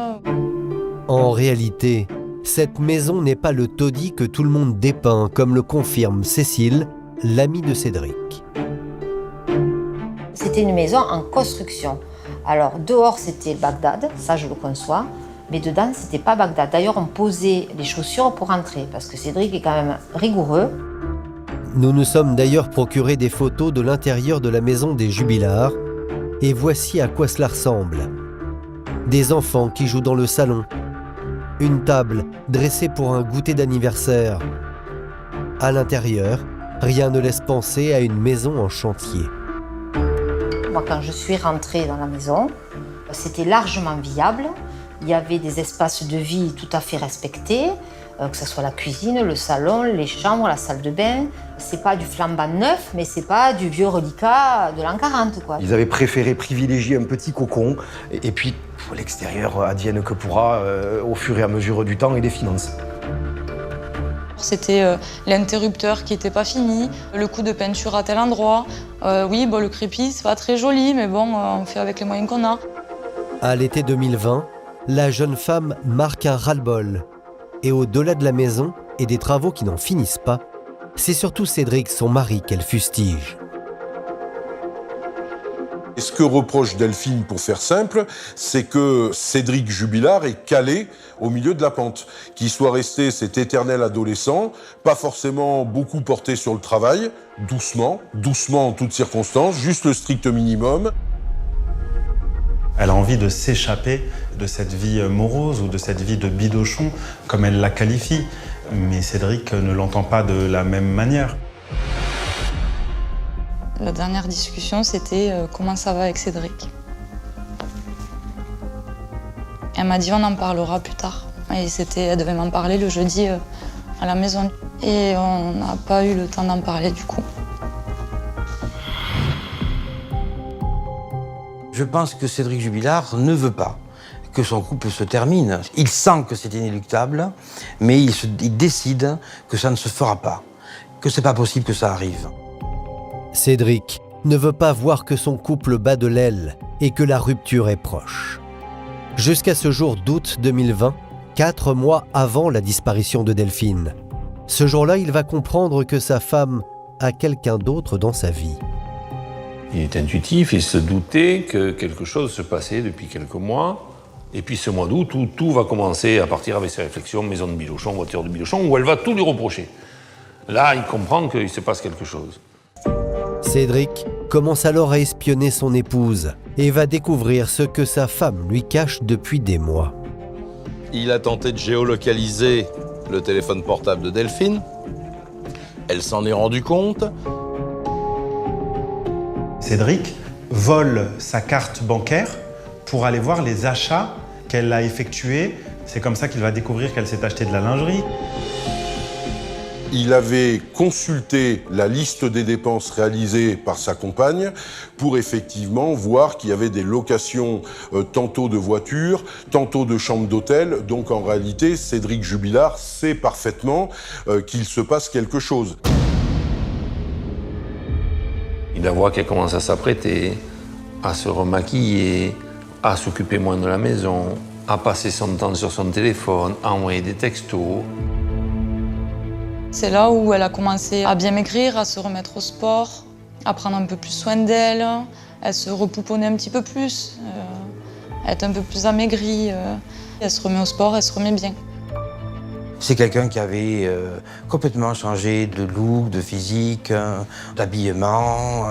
En réalité, cette maison n'est pas le taudis que tout le monde dépeint, comme le confirme Cécile, l'amie de Cédric. C'était une maison en construction. Alors dehors c'était Bagdad, ça je le conçois, mais dedans c'était pas Bagdad. D'ailleurs on posait les chaussures pour entrer, parce que Cédric est quand même rigoureux. Nous nous sommes d'ailleurs procuré des photos de l'intérieur de la maison des Jubillards, et voici à quoi cela ressemble. Des enfants qui jouent dans le salon, une table dressée pour un goûter d'anniversaire. À l'intérieur, rien ne laisse penser à une maison en chantier. Moi, quand je suis rentrée dans la maison, c'était largement viable. Il y avait des espaces de vie tout à fait respectés, que ce soit la cuisine, le salon, les chambres, la salle de bain. C'est pas du flambant neuf, mais c'est pas du vieux reliquat de l'an 40, quoi. Ils avaient préféré privilégier un petit cocon, et puis l'extérieur advienne que pourra, au fur et à mesure du temps et des finances. C'était l'interrupteur qui n'était pas fini, le coup de peinture à tel endroit. Oui, bon, le crépi, c'est pas très joli, mais bon, on fait avec les moyens qu'on a. À l'été 2020, la jeune femme marque un ras-le-bol. Et au-delà de la maison et des travaux qui n'en finissent pas, c'est surtout Cédric, son mari, qu'elle fustige. Et ce que reproche Delphine, pour faire simple, c'est que Cédric Jubilard est calé au milieu de la pente. Qu'il soit resté cet éternel adolescent, pas forcément beaucoup porté sur le travail, doucement en toutes circonstances, juste le strict minimum. Elle a envie de s'échapper de cette vie morose ou de cette vie de bidochon, comme elle la qualifie. Mais Cédric ne l'entend pas de la même manière. La dernière discussion, c'était comment ça va avec Cédric. Elle m'a dit on en parlera plus tard. Et elle devait m'en parler le jeudi à la maison. Et on n'a pas eu le temps d'en parler du coup. Je pense que Cédric Jubilard ne veut pas que son couple se termine. Il sent que c'est inéluctable, mais il décide que ça ne se fera pas, que c'est pas possible que ça arrive. Cédric ne veut pas voir que son couple bat de l'aile et que la rupture est proche. Jusqu'à ce jour d'août 2020, 4 mois avant la disparition de Delphine. Ce jour-là, il va comprendre que sa femme a quelqu'un d'autre dans sa vie. Il est intuitif, il se doutait que quelque chose se passait depuis quelques mois. Et puis ce mois d'août, où tout va commencer à partir avec ses réflexions, maison de Bidochon, voiture de Bidochon, où elle va tout lui reprocher. Là, il comprend qu'il se passe quelque chose. Cédric commence alors à espionner son épouse et va découvrir ce que sa femme lui cache depuis des mois. Il a tenté de géolocaliser le téléphone portable de Delphine. Elle s'en est rendue compte. Cédric vole sa carte bancaire pour aller voir les achats qu'elle a effectués. C'est comme ça qu'il va découvrir qu'elle s'est acheté de la lingerie. Il avait consulté la liste des dépenses réalisées par sa compagne pour effectivement voir qu'il y avait des locations tantôt de voitures, tantôt de chambres d'hôtel. Donc en réalité, Cédric Jubilard sait parfaitement qu'il se passe quelque chose. Il la voit qu'elle commence à s'apprêter, à se remaquiller, à s'occuper moins de la maison, à passer son temps sur son téléphone, à envoyer des textos. C'est là où elle a commencé à bien maigrir, à se remettre au sport, à prendre un peu plus soin d'elle. Elle se repouponnait un petit peu plus, être un peu plus amaigrie. Elle se remet au sport, elle se remet bien. C'est quelqu'un qui avait complètement changé de look, de physique, d'habillement.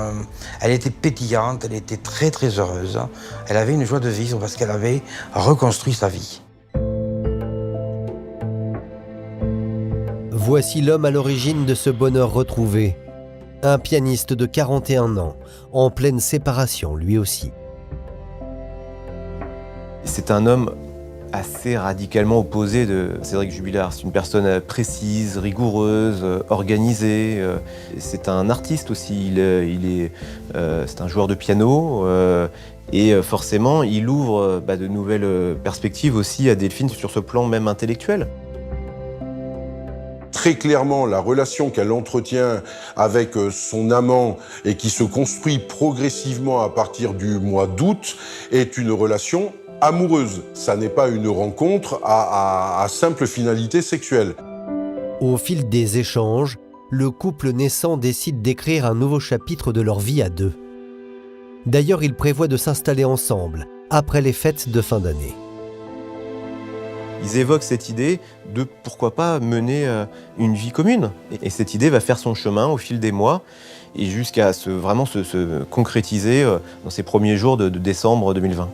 Elle était pétillante, elle était très très heureuse. Elle avait une joie de vivre parce qu'elle avait reconstruit sa vie. Voici l'homme à l'origine de ce bonheur retrouvé. Un pianiste de 41 ans, en pleine séparation lui aussi. C'est un homme assez radicalement opposé de Cédric Jubilard. C'est une personne précise, rigoureuse, organisée. C'est un artiste aussi. C'est un joueur de piano. Et forcément, il ouvre de nouvelles perspectives aussi à Delphine sur ce plan même intellectuel. Très clairement, la relation qu'elle entretient avec son amant et qui se construit progressivement à partir du mois d'août est une relation amoureuse. Ça n'est pas une rencontre à simple finalité sexuelle. Au fil des échanges, le couple naissant décide d'écrire un nouveau chapitre de leur vie à deux. D'ailleurs, ils prévoient de s'installer ensemble après les fêtes de fin d'année. Ils évoquent cette idée de pourquoi pas mener une vie commune. Et cette idée va faire son chemin au fil des mois et jusqu'à vraiment se concrétiser dans ces premiers jours de décembre 2020.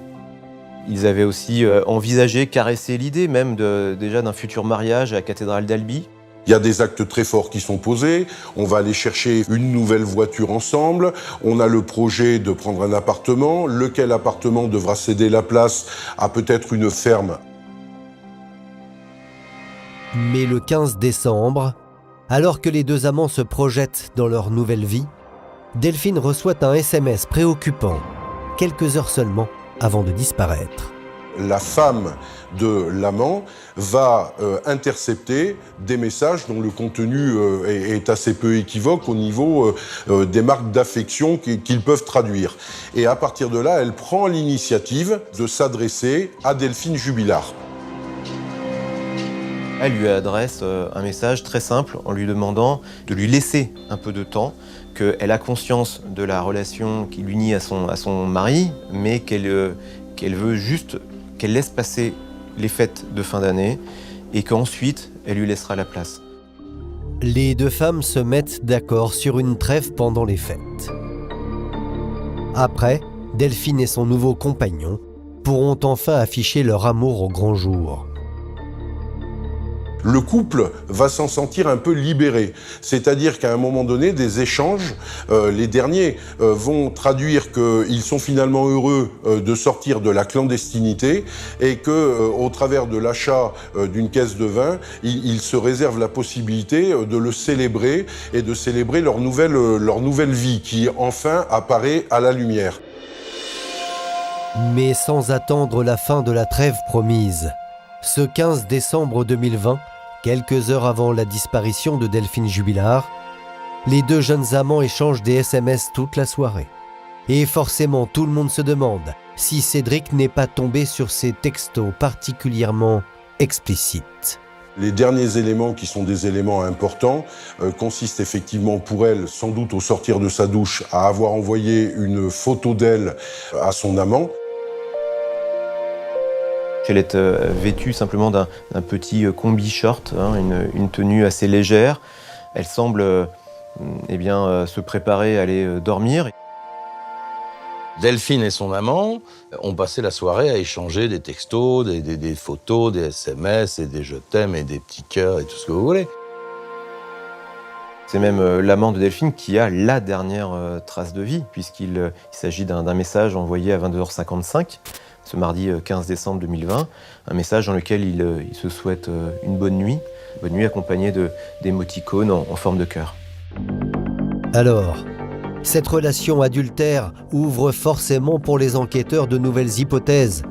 Ils avaient aussi envisagé, caressé l'idée même déjà d'un futur mariage à la cathédrale d'Albi. Il y a des actes très forts qui sont posés. On va aller chercher une nouvelle voiture ensemble. On a le projet de prendre un appartement. Lequel appartement devra céder la place à peut-être une ferme. Mais le 15 décembre, alors que les deux amants se projettent dans leur nouvelle vie, Delphine reçoit un SMS préoccupant, quelques heures seulement avant de disparaître. la femme de l'amant va intercepter des messages dont le contenu est assez peu équivoque au niveau des marques d'affection qu'ils peuvent traduire. Et à partir de là, elle prend l'initiative de s'adresser à Delphine Jubilard. Elle lui adresse un message très simple en lui demandant de lui laisser un peu de temps, qu'elle a conscience de la relation qui l'unit à son mari, mais qu'elle veut juste qu'elle laisse passer les fêtes de fin d'année et qu'ensuite elle lui laissera la place. Les deux femmes se mettent d'accord sur une trêve pendant les fêtes. Après, Delphine et son nouveau compagnon pourront enfin afficher leur amour au grand jour. Le couple va s'en sentir un peu libéré. C'est-à-dire qu'à un moment donné, des échanges, les derniers vont traduire qu'ils sont finalement heureux de sortir de la clandestinité et qu'au travers de l'achat d'une caisse de vin, ils se réservent la possibilité de le célébrer et de célébrer leur nouvelle vie qui enfin apparaît à la lumière. Mais sans attendre la fin de la trêve promise, ce 15 décembre 2020, quelques heures avant la disparition de Delphine Jubilard, les deux jeunes amants échangent des SMS toute la soirée. Et forcément, tout le monde se demande si Cédric n'est pas tombé sur ces textos particulièrement explicites. Les derniers éléments, qui sont des éléments importants, consistent effectivement pour elle, sans doute au sortir de sa douche, à avoir envoyé une photo d'elle à son amant. Elle est vêtue simplement d'un petit combi short, une tenue assez légère. Elle semble se préparer à aller dormir. Delphine et son amant ont passé la soirée à échanger des textos, des photos, des SMS, et des je t'aime et des petits cœurs et tout ce que vous voulez. C'est même l'amant de Delphine qui a la dernière trace de vie, puisqu'il s'agit d'un message envoyé à 22h55, ce mardi 15 décembre 2020, un message dans lequel il se souhaite une bonne nuit accompagnée d'émoticônes en forme de cœur. Alors, cette relation adultère ouvre forcément pour les enquêteurs de nouvelles hypothèses,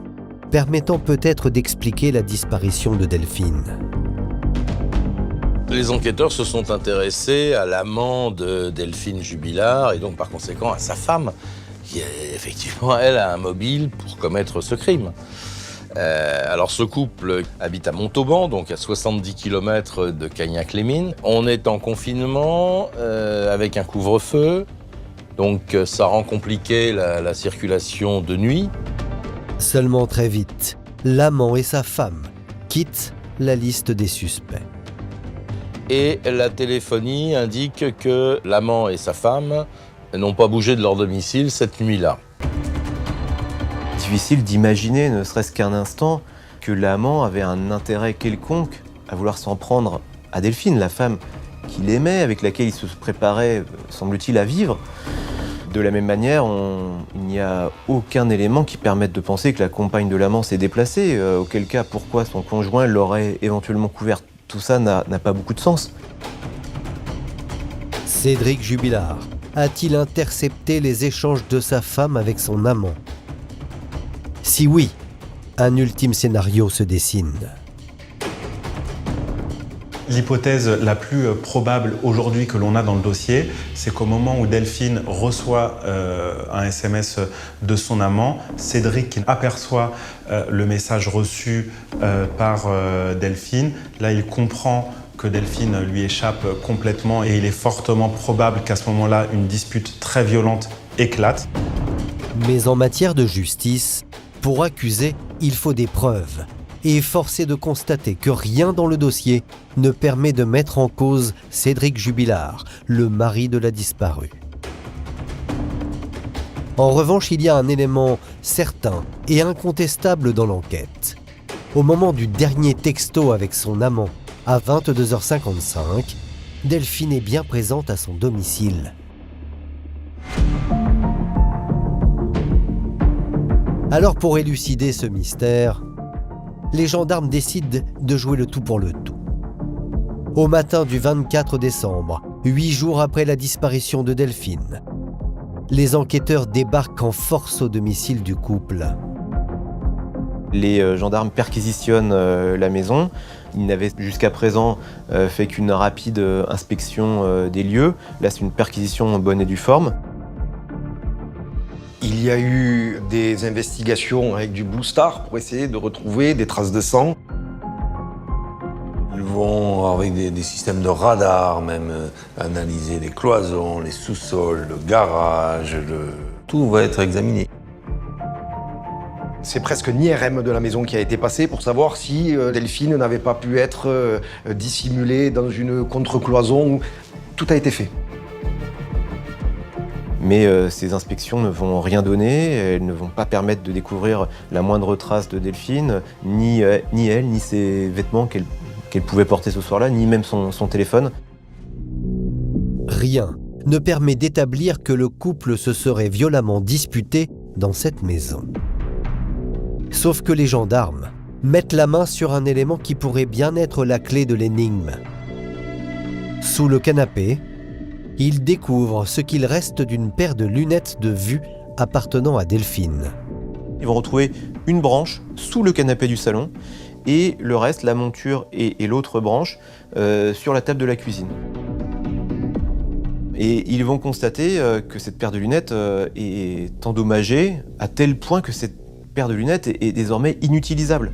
permettant peut-être d'expliquer la disparition de Delphine. Les enquêteurs se sont intéressés à l'amant de Delphine Jubilard et donc par conséquent à sa femme, qui effectivement, elle, a un mobile pour commettre ce crime. Alors ce couple habite à Montauban, donc à 70 km de Cagnac-les-Mines. On est en confinement avec un couvre-feu, donc ça rend compliqué la circulation de nuit. Seulement très vite, l'amant et sa femme quittent la liste des suspects. Et la téléphonie indique que l'amant et sa femme n'ont pas bougé de leur domicile cette nuit-là. Difficile d'imaginer, ne serait-ce qu'un instant, que l'amant avait un intérêt quelconque à vouloir s'en prendre à Delphine, la femme qu'il aimait, avec laquelle il se préparait, semble-t-il, à vivre. De la même manière, il n'y a aucun élément qui permette de penser que la compagne de l'amant s'est déplacée, auquel cas, pourquoi son conjoint l'aurait éventuellement couverte. Tout ça n'a pas beaucoup de sens. Cédric Jubilard a-t-il intercepté les échanges de sa femme avec son amant? Si oui, un ultime scénario se dessine. L'hypothèse la plus probable aujourd'hui que l'on a dans le dossier, c'est qu'au moment où Delphine reçoit un SMS de son amant, Cédric aperçoit le message reçu par Delphine. Là, il comprend que Delphine lui échappe complètement et il est fortement probable qu'à ce moment-là, une dispute très violente éclate. Mais en matière de justice, pour accuser, il faut des preuves. Et force est de constater que rien dans le dossier ne permet de mettre en cause Cédric Jubilard, le mari de la disparue. En revanche, il y a un élément certain et incontestable dans l'enquête. Au moment du dernier texto avec son amant, à 22h55, Delphine est bien présente à son domicile. Alors pour élucider ce mystère, les gendarmes décident de jouer le tout pour le tout. Au matin du 24 décembre, 8 jours après la disparition de Delphine, les enquêteurs débarquent en force au domicile du couple. Les gendarmes perquisitionnent la maison. Ils n'avaient jusqu'à présent fait qu'une rapide inspection des lieux. Là, c'est une perquisition en bonne et due forme. Il y a eu des investigations avec du Blue Star pour essayer de retrouver des traces de sang. Ils vont, avec des systèmes de radar, même analyser les cloisons, les sous-sols, le garage, tout va être examiné. C'est presque une IRM de la maison qui a été passée pour savoir si Delphine n'avait pas pu être dissimulée dans une contre-cloison. Tout a été fait. Mais ces inspections ne vont rien donner, elles ne vont pas permettre de découvrir la moindre trace de Delphine, ni elle, ni ses vêtements qu'elle pouvait porter ce soir-là, ni même son téléphone. Rien ne permet d'établir que le couple se serait violemment disputé dans cette maison. Sauf que les gendarmes mettent la main sur un élément qui pourrait bien être la clé de l'énigme. Sous le canapé, ils découvrent ce qu'il reste d'une paire de lunettes de vue appartenant à Delphine. Ils vont retrouver une branche sous le canapé du salon et le reste, la monture et l'autre branche, sur la table de la cuisine. Et ils vont constater que cette paire de lunettes est endommagée à tel point que cette paire de lunettes est désormais inutilisable.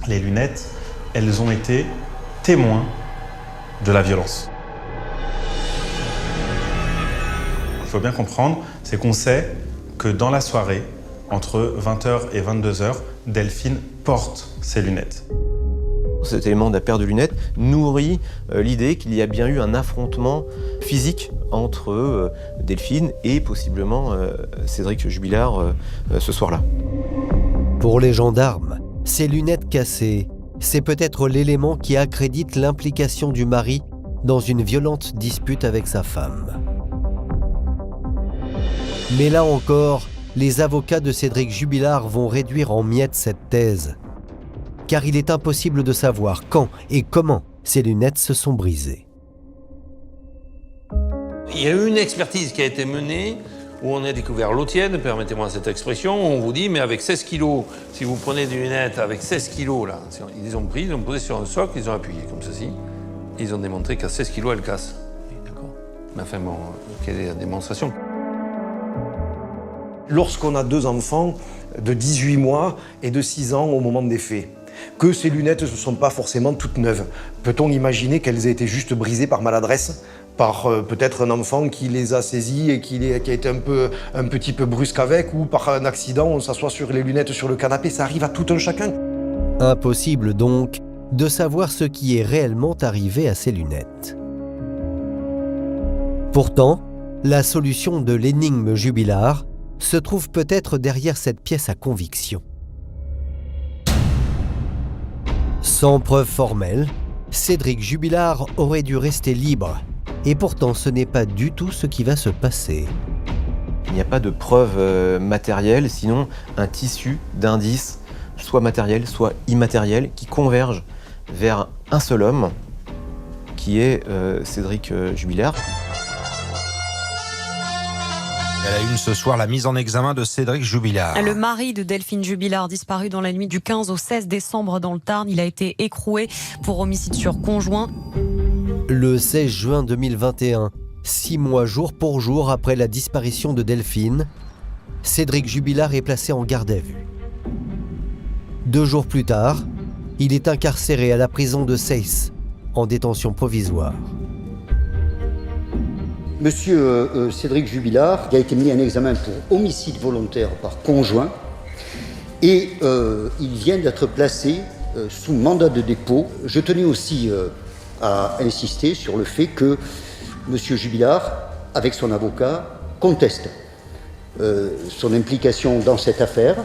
Les lunettes, elles ont été témoins de la violence. Il faut bien comprendre, c'est qu'on sait que dans la soirée, entre 20h et 22h, Delphine porte ses lunettes. Cet élément de la paire de lunettes nourrit l'idée qu'il y a bien eu un affrontement physique entre Delphine et possiblement Cédric Jubilard ce soir-là. Pour les gendarmes, ces lunettes cassées, c'est peut-être l'élément qui accrédite l'implication du mari dans une violente dispute avec sa femme. Mais là encore, les avocats de Cédric Jubilard vont réduire en miettes cette thèse, car il est impossible de savoir quand et comment ces lunettes se sont brisées. Il y a eu une expertise qui a été menée où on a découvert l'eau tiède, permettez-moi cette expression, où on vous dit, mais avec 16 kilos, si vous prenez des lunettes avec 16 kilos, là, ils les ont pris, ils les ont posé sur un socle, ils ont appuyé comme ceci, et ils ont démontré qu'à 16 kilos, elles cassent. D'accord. Mais enfin bon, quelle est la démonstration ? Lorsqu'on a 2 enfants de 18 mois et de 6 ans au moment des faits, que ces lunettes ne sont pas forcément toutes neuves, peut-on imaginer qu'elles aient été juste brisées par maladresse, par peut-être un enfant qui les a saisies et qui a été un petit peu brusque avec, ou par un accident, on s'assoit sur les lunettes sur le canapé, ça arrive à tout un chacun. Impossible donc de savoir ce qui est réellement arrivé à ces lunettes. Pourtant, la solution de l'énigme Jubilard se trouve peut-être derrière cette pièce à conviction. Sans preuve formelle, Cédric Jubilard aurait dû rester libre. Et pourtant, ce n'est pas du tout ce qui va se passer. Il n'y a pas de preuve matérielle, sinon un tissu d'indices, soit matériels, soit immatériels, qui convergent vers un seul homme, qui est Cédric Jubilard. À la une ce soir, la mise en examen de Cédric Jubilard. Le mari de Delphine Jubilard, disparu dans la nuit du 15 au 16 décembre dans le Tarn, il a été écroué pour homicide sur conjoint. Le 16 juin 2021, 6 mois jour pour jour après la disparition de Delphine, Cédric Jubilard est placé en garde à vue. 2 jours plus tard, il est incarcéré à la prison de Seyss, en détention provisoire. Monsieur Cédric Jubilard a été mis en examen pour homicide volontaire par conjoint et il vient d'être placé sous mandat de dépôt. Je tenais aussi à insister sur le fait que monsieur Jubilard, avec son avocat, conteste son implication dans cette affaire.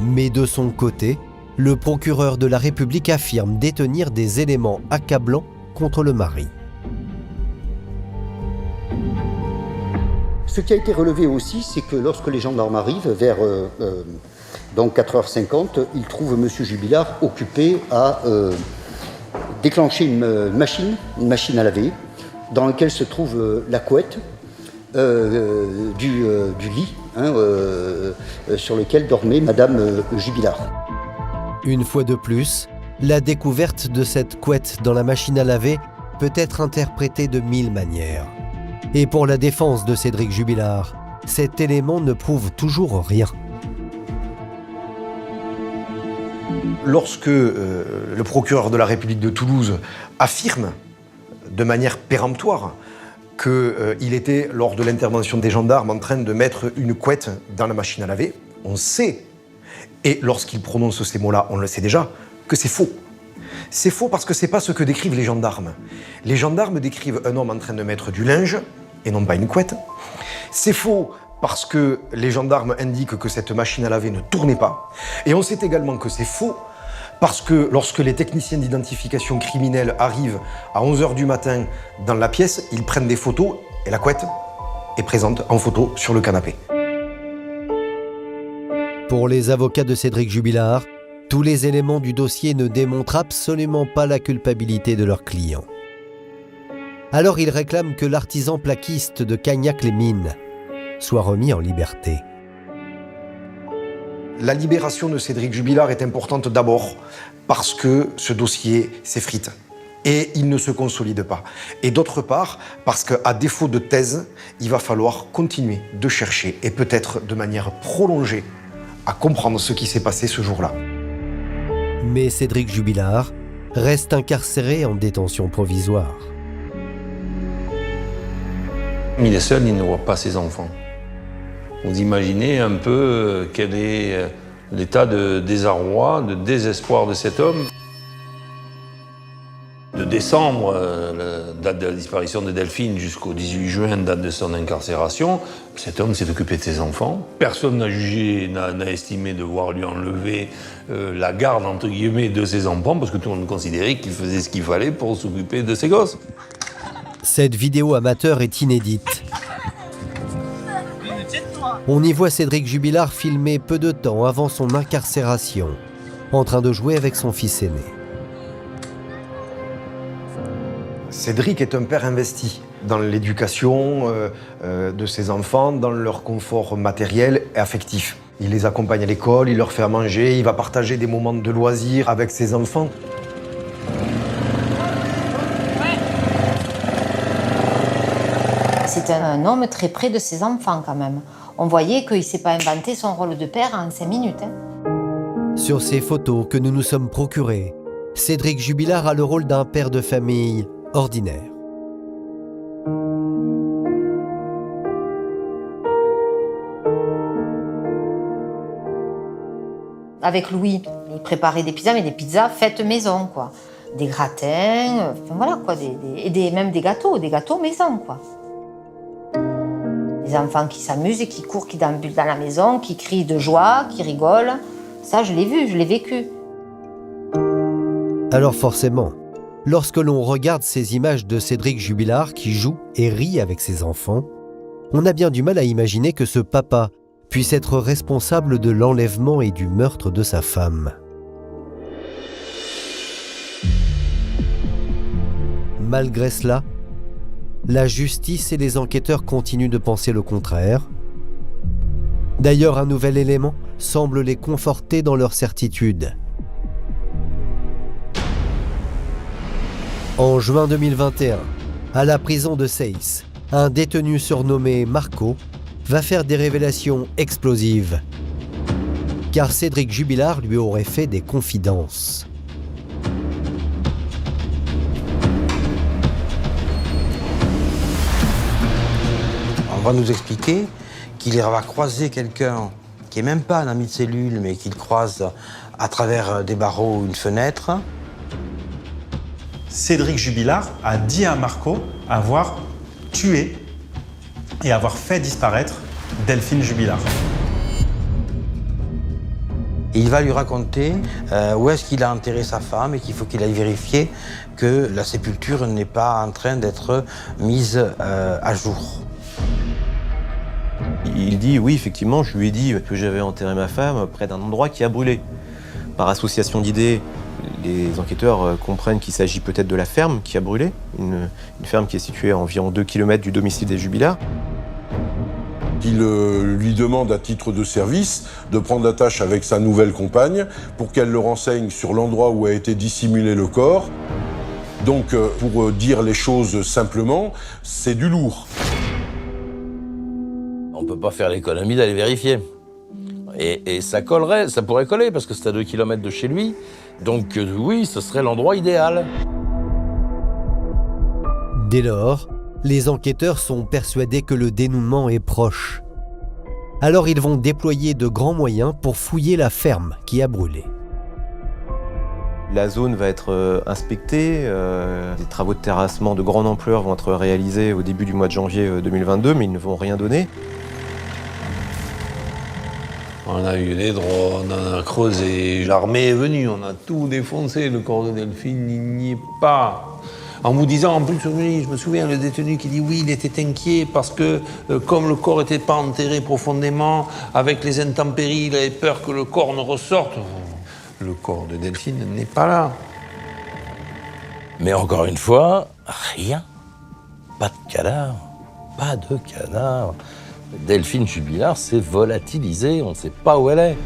Mais de son côté, le procureur de la République affirme détenir des éléments accablants contre le mari. Ce qui a été relevé aussi, c'est que lorsque les gendarmes arrivent, vers donc 4h50, ils trouvent M. Jubilard occupé à déclencher une machine à laver, dans laquelle se trouve la couette du lit sur lequel dormait Madame Jubilard. Une fois de plus, la découverte de cette couette dans la machine à laver peut être interprétée de 1000 manières. Et pour la défense de Cédric Jubilard, cet élément ne prouve toujours rien. Lorsque le procureur de la République de Toulouse affirme de manière péremptoire qu'il était, lors de l'intervention des gendarmes, en train de mettre une couette dans la machine à laver, on sait, et lorsqu'il prononce ces mots-là, on le sait déjà, que c'est faux. C'est faux parce que c'est pas ce que décrivent les gendarmes. Les gendarmes décrivent un homme en train de mettre du linge, et non pas une couette. C'est faux parce que les gendarmes indiquent que cette machine à laver ne tournait pas. Et on sait également que c'est faux parce que lorsque les techniciens d'identification criminelle arrivent à 11h du matin dans la pièce, ils prennent des photos et la couette est présente en photo sur le canapé. Pour les avocats de Cédric Jubilard, tous les éléments du dossier ne démontrent absolument pas la culpabilité de leur client. Alors ils réclament que l'artisan plaquiste de Cagnac-les-Mines soit remis en liberté. La libération de Cédric Jubilard est importante d'abord parce que ce dossier s'effrite et il ne se consolide pas. Et d'autre part, parce qu'à défaut de thèse, il va falloir continuer de chercher et peut-être de manière prolongée à comprendre ce qui s'est passé ce jour-là. Mais Cédric Jubilard reste incarcéré en détention provisoire. Il est seul, il ne voit pas ses enfants. Vous imaginez un peu quel est l'état de désarroi, de désespoir de cet homme. De décembre, la date de la disparition de Delphine, jusqu'au 18 juin, date de son incarcération, cet homme s'est occupé de ses enfants. Personne n'a jugé, n'a estimé devoir lui enlever la garde, entre guillemets, de ses enfants, parce que tout le monde considérait qu'il faisait ce qu'il fallait pour s'occuper de ses gosses. Cette vidéo amateur est inédite. On y voit Cédric Jubilard filmé peu de temps avant son incarcération, en train de jouer avec son fils aîné. Cédric est un père investi dans l'éducation de ses enfants, dans leur confort matériel et affectif. Il les accompagne à l'école, il leur fait à manger, il va partager des moments de loisirs avec ses enfants. C'est un homme très près de ses enfants quand même. On voyait qu'il ne s'est pas inventé son rôle de père en 5 minutes. Sur ces photos que nous nous sommes procurées, Cédric Jubilard a le rôle d'un père de famille ordinaire. Avec Louis, il préparait des pizzas, mais des pizzas faites maison, quoi. Des gratins, enfin voilà, quoi, même des gâteaux maison, quoi. Des enfants qui s'amusent, qui courent, qui déambulent dans la maison, qui crient de joie, qui rigolent. Ça, je l'ai vu, je l'ai vécu. Alors forcément, lorsque l'on regarde ces images de Cédric Jubilard qui joue et rit avec ses enfants, on a bien du mal à imaginer que ce papa puisse être responsable de l'enlèvement et du meurtre de sa femme. Malgré cela, la justice et les enquêteurs continuent de penser le contraire. D'ailleurs, un nouvel élément semble les conforter dans leur certitude. En juin 2021, à la prison de Seyss, un détenu surnommé Marco va faire des révélations explosives. Car Cédric Jubilard lui aurait fait des confidences. On va nous expliquer qu'il va croiser quelqu'un qui n'est même pas un ami de cellule, mais qu'il croise à travers des barreaux ou une fenêtre. Cédric Jubilard a dit à Marco avoir tué et avoir fait disparaître Delphine Jubilard. Et il va lui raconter où est-ce qu'il a enterré sa femme et qu'il faut qu'il aille vérifier que la sépulture n'est pas en train d'être mise à jour. Il dit, oui, effectivement, je lui ai dit que j'avais enterré ma femme près d'un endroit qui a brûlé. Par association d'idées, les enquêteurs comprennent qu'il s'agit peut-être de la ferme qui a brûlé, une ferme qui est située à environ 2 km du domicile des Jubilard. qu'il lui demande à titre de service de prendre attache avec sa nouvelle compagne pour qu'elle le renseigne sur l'endroit où a été dissimulé le corps. Donc, pour dire les choses simplement, c'est du lourd. On ne peut pas faire l'économie d'aller vérifier. Et ça collerait, ça pourrait coller, parce que c'est à 2 km de chez lui. Donc oui, ce serait l'endroit idéal. Dès lors, les enquêteurs sont persuadés que le dénouement est proche. Alors ils vont déployer de grands moyens pour fouiller la ferme qui a brûlé. La zone va être inspectée, des travaux de terrassement de grande ampleur vont être réalisés au début du mois de janvier 2022, mais ils ne vont rien donner. On a eu des drones, on a creusé, l'armée est venue, on a tout défoncé, le corps de Delphine, il n'y est pas. En vous disant, en plus, je me souviens, le détenu qui dit oui, il était inquiet parce que comme le corps n'était pas enterré profondément, avec les intempéries, il avait peur que le corps ne ressorte. Le corps de Delphine n'est pas là. Mais encore une fois, rien. Pas de cadavre. Pas de cadavre. Delphine Jubilard s'est volatilisée, on ne sait pas où elle est.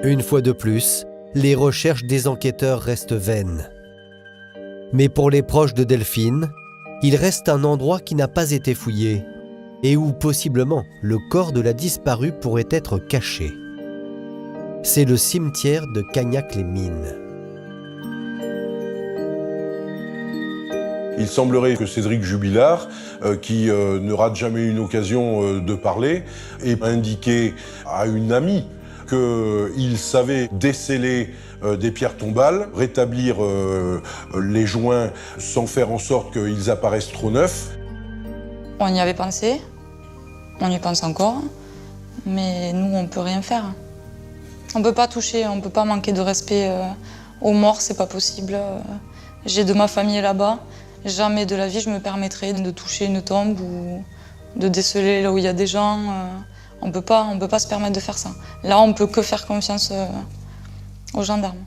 Une fois de plus, les recherches des enquêteurs restent vaines. Mais pour les proches de Delphine, il reste un endroit qui n'a pas été fouillé et où possiblement le corps de la disparue pourrait être caché. C'est le cimetière de Cagnac-les-Mines. Il semblerait que Cédric Jubilard, qui ne rate jamais une occasion de parler, ait indiqué à une amie qu'il savait déceler des pierres tombales, rétablir les joints sans faire en sorte qu'ils apparaissent trop neufs. On y avait pensé, on y pense encore, mais nous, on ne peut rien faire. On ne peut pas toucher, on ne peut pas manquer de respect aux morts, c'est pas possible. J'ai de ma famille là-bas. Jamais de la vie je me permettrais de toucher une tombe ou de déceler là où il y a des gens. On peut pas se permettre de faire ça. Là, on peut que faire confiance aux gendarmes.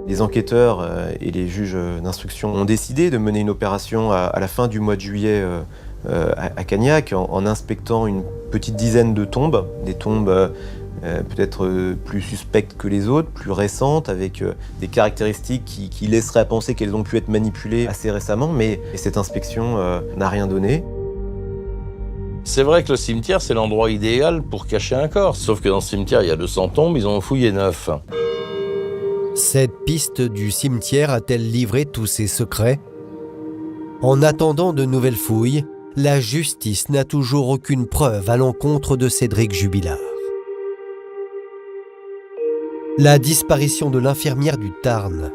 Les enquêteurs et les juges d'instruction ont décidé de mener une opération à la fin du mois de juillet à Cagnac en inspectant une petite dizaine de tombes, des tombes peut-être plus suspectes que les autres, plus récentes, avec des caractéristiques qui laisseraient à penser qu'elles ont pu être manipulées assez récemment, mais cette inspection n'a rien donné. C'est vrai que le cimetière, c'est l'endroit idéal pour cacher un corps, sauf que dans ce cimetière, il y a 200 tombes, ils ont fouillé 9. Cette piste du cimetière a-t-elle livré tous ses secrets ? En attendant de nouvelles fouilles, la justice n'a toujours aucune preuve à l'encontre de Cédric Jubilard. La disparition de l'infirmière du Tarn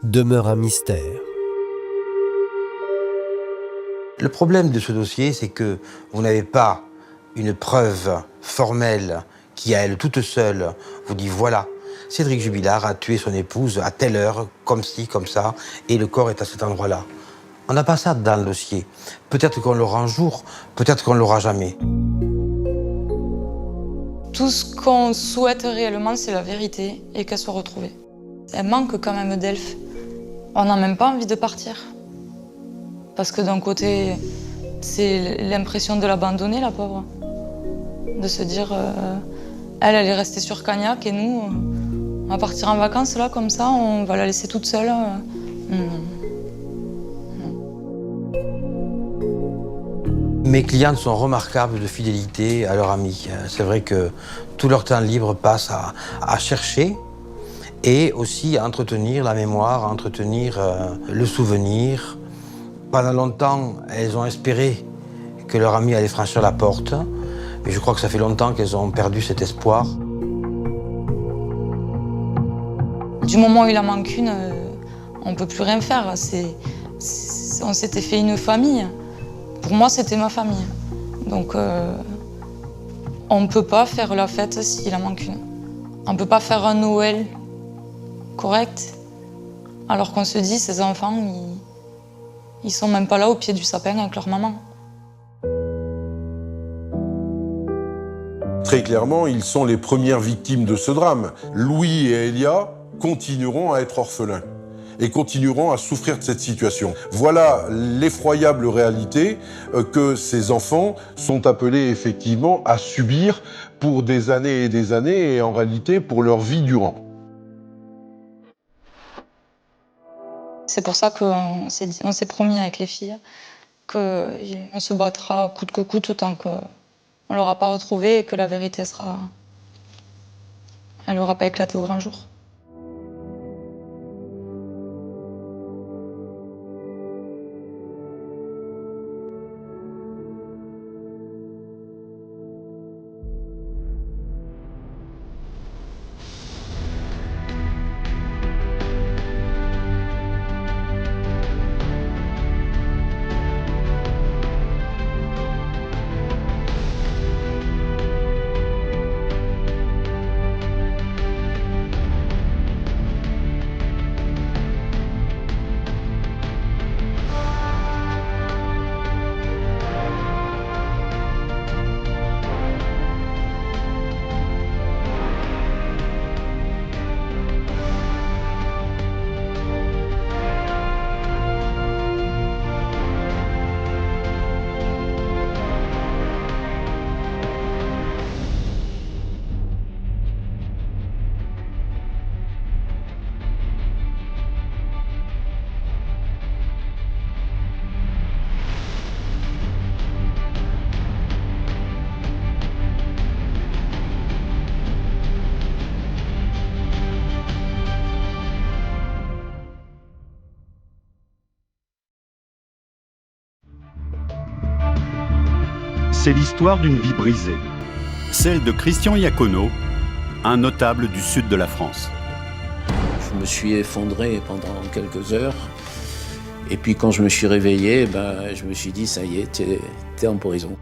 demeure un mystère. Le problème de ce dossier, c'est que vous n'avez pas une preuve formelle qui, à elle toute seule, vous dit voilà, Cédric Jubilard a tué son épouse à telle heure, comme ci, comme ça, et le corps est à cet endroit-là. On n'a pas ça dans le dossier. Peut-être qu'on l'aura un jour, peut-être qu'on ne l'aura jamais. Tout ce qu'on souhaite réellement, c'est la vérité et qu'elle soit retrouvée. Elle manque quand même d'Elf. On n'a même pas envie de partir. Parce que d'un côté, c'est l'impression de l'abandonner, la pauvre. De se dire, elle est restée sur Cagnac et nous, on va partir en vacances là, comme ça, on va la laisser toute seule. Mes clientes sont remarquables de fidélité à leurs amis. C'est vrai que tout leur temps libre passe à chercher et aussi à entretenir la mémoire, à entretenir le souvenir. Pendant longtemps, elles ont espéré que leur ami allait franchir la porte, mais je crois que ça fait longtemps qu'elles ont perdu cet espoir. Du moment où il en manque une, on ne peut plus rien faire. On s'était fait une famille. Pour moi, c'était ma famille. Donc, on ne peut pas faire la fête s'il en manque une. On ne peut pas faire un Noël correct, alors qu'on se dit, ces enfants, ils sont même pas là au pied du sapin avec leur maman. Très clairement, ils sont les premières victimes de ce drame. Louis et Elia continueront à être orphelins. et continueront à souffrir de cette situation. Voilà l'effroyable réalité que ces enfants sont appelés effectivement à subir pour des années et en réalité pour leur vie durant. C'est pour ça qu'on s'est promis avec les filles qu'on se battra coûte que coûte autant qu'on ne l'aura pas retrouvée et que la vérité elle n'aura pas éclaté au grand jour. C'est l'histoire d'une vie brisée, celle de Christian Iacono, un notable du sud de la France. Je me suis effondré pendant quelques heures, et puis quand je me suis réveillé, je me suis dit, ça y est, t'es en prison.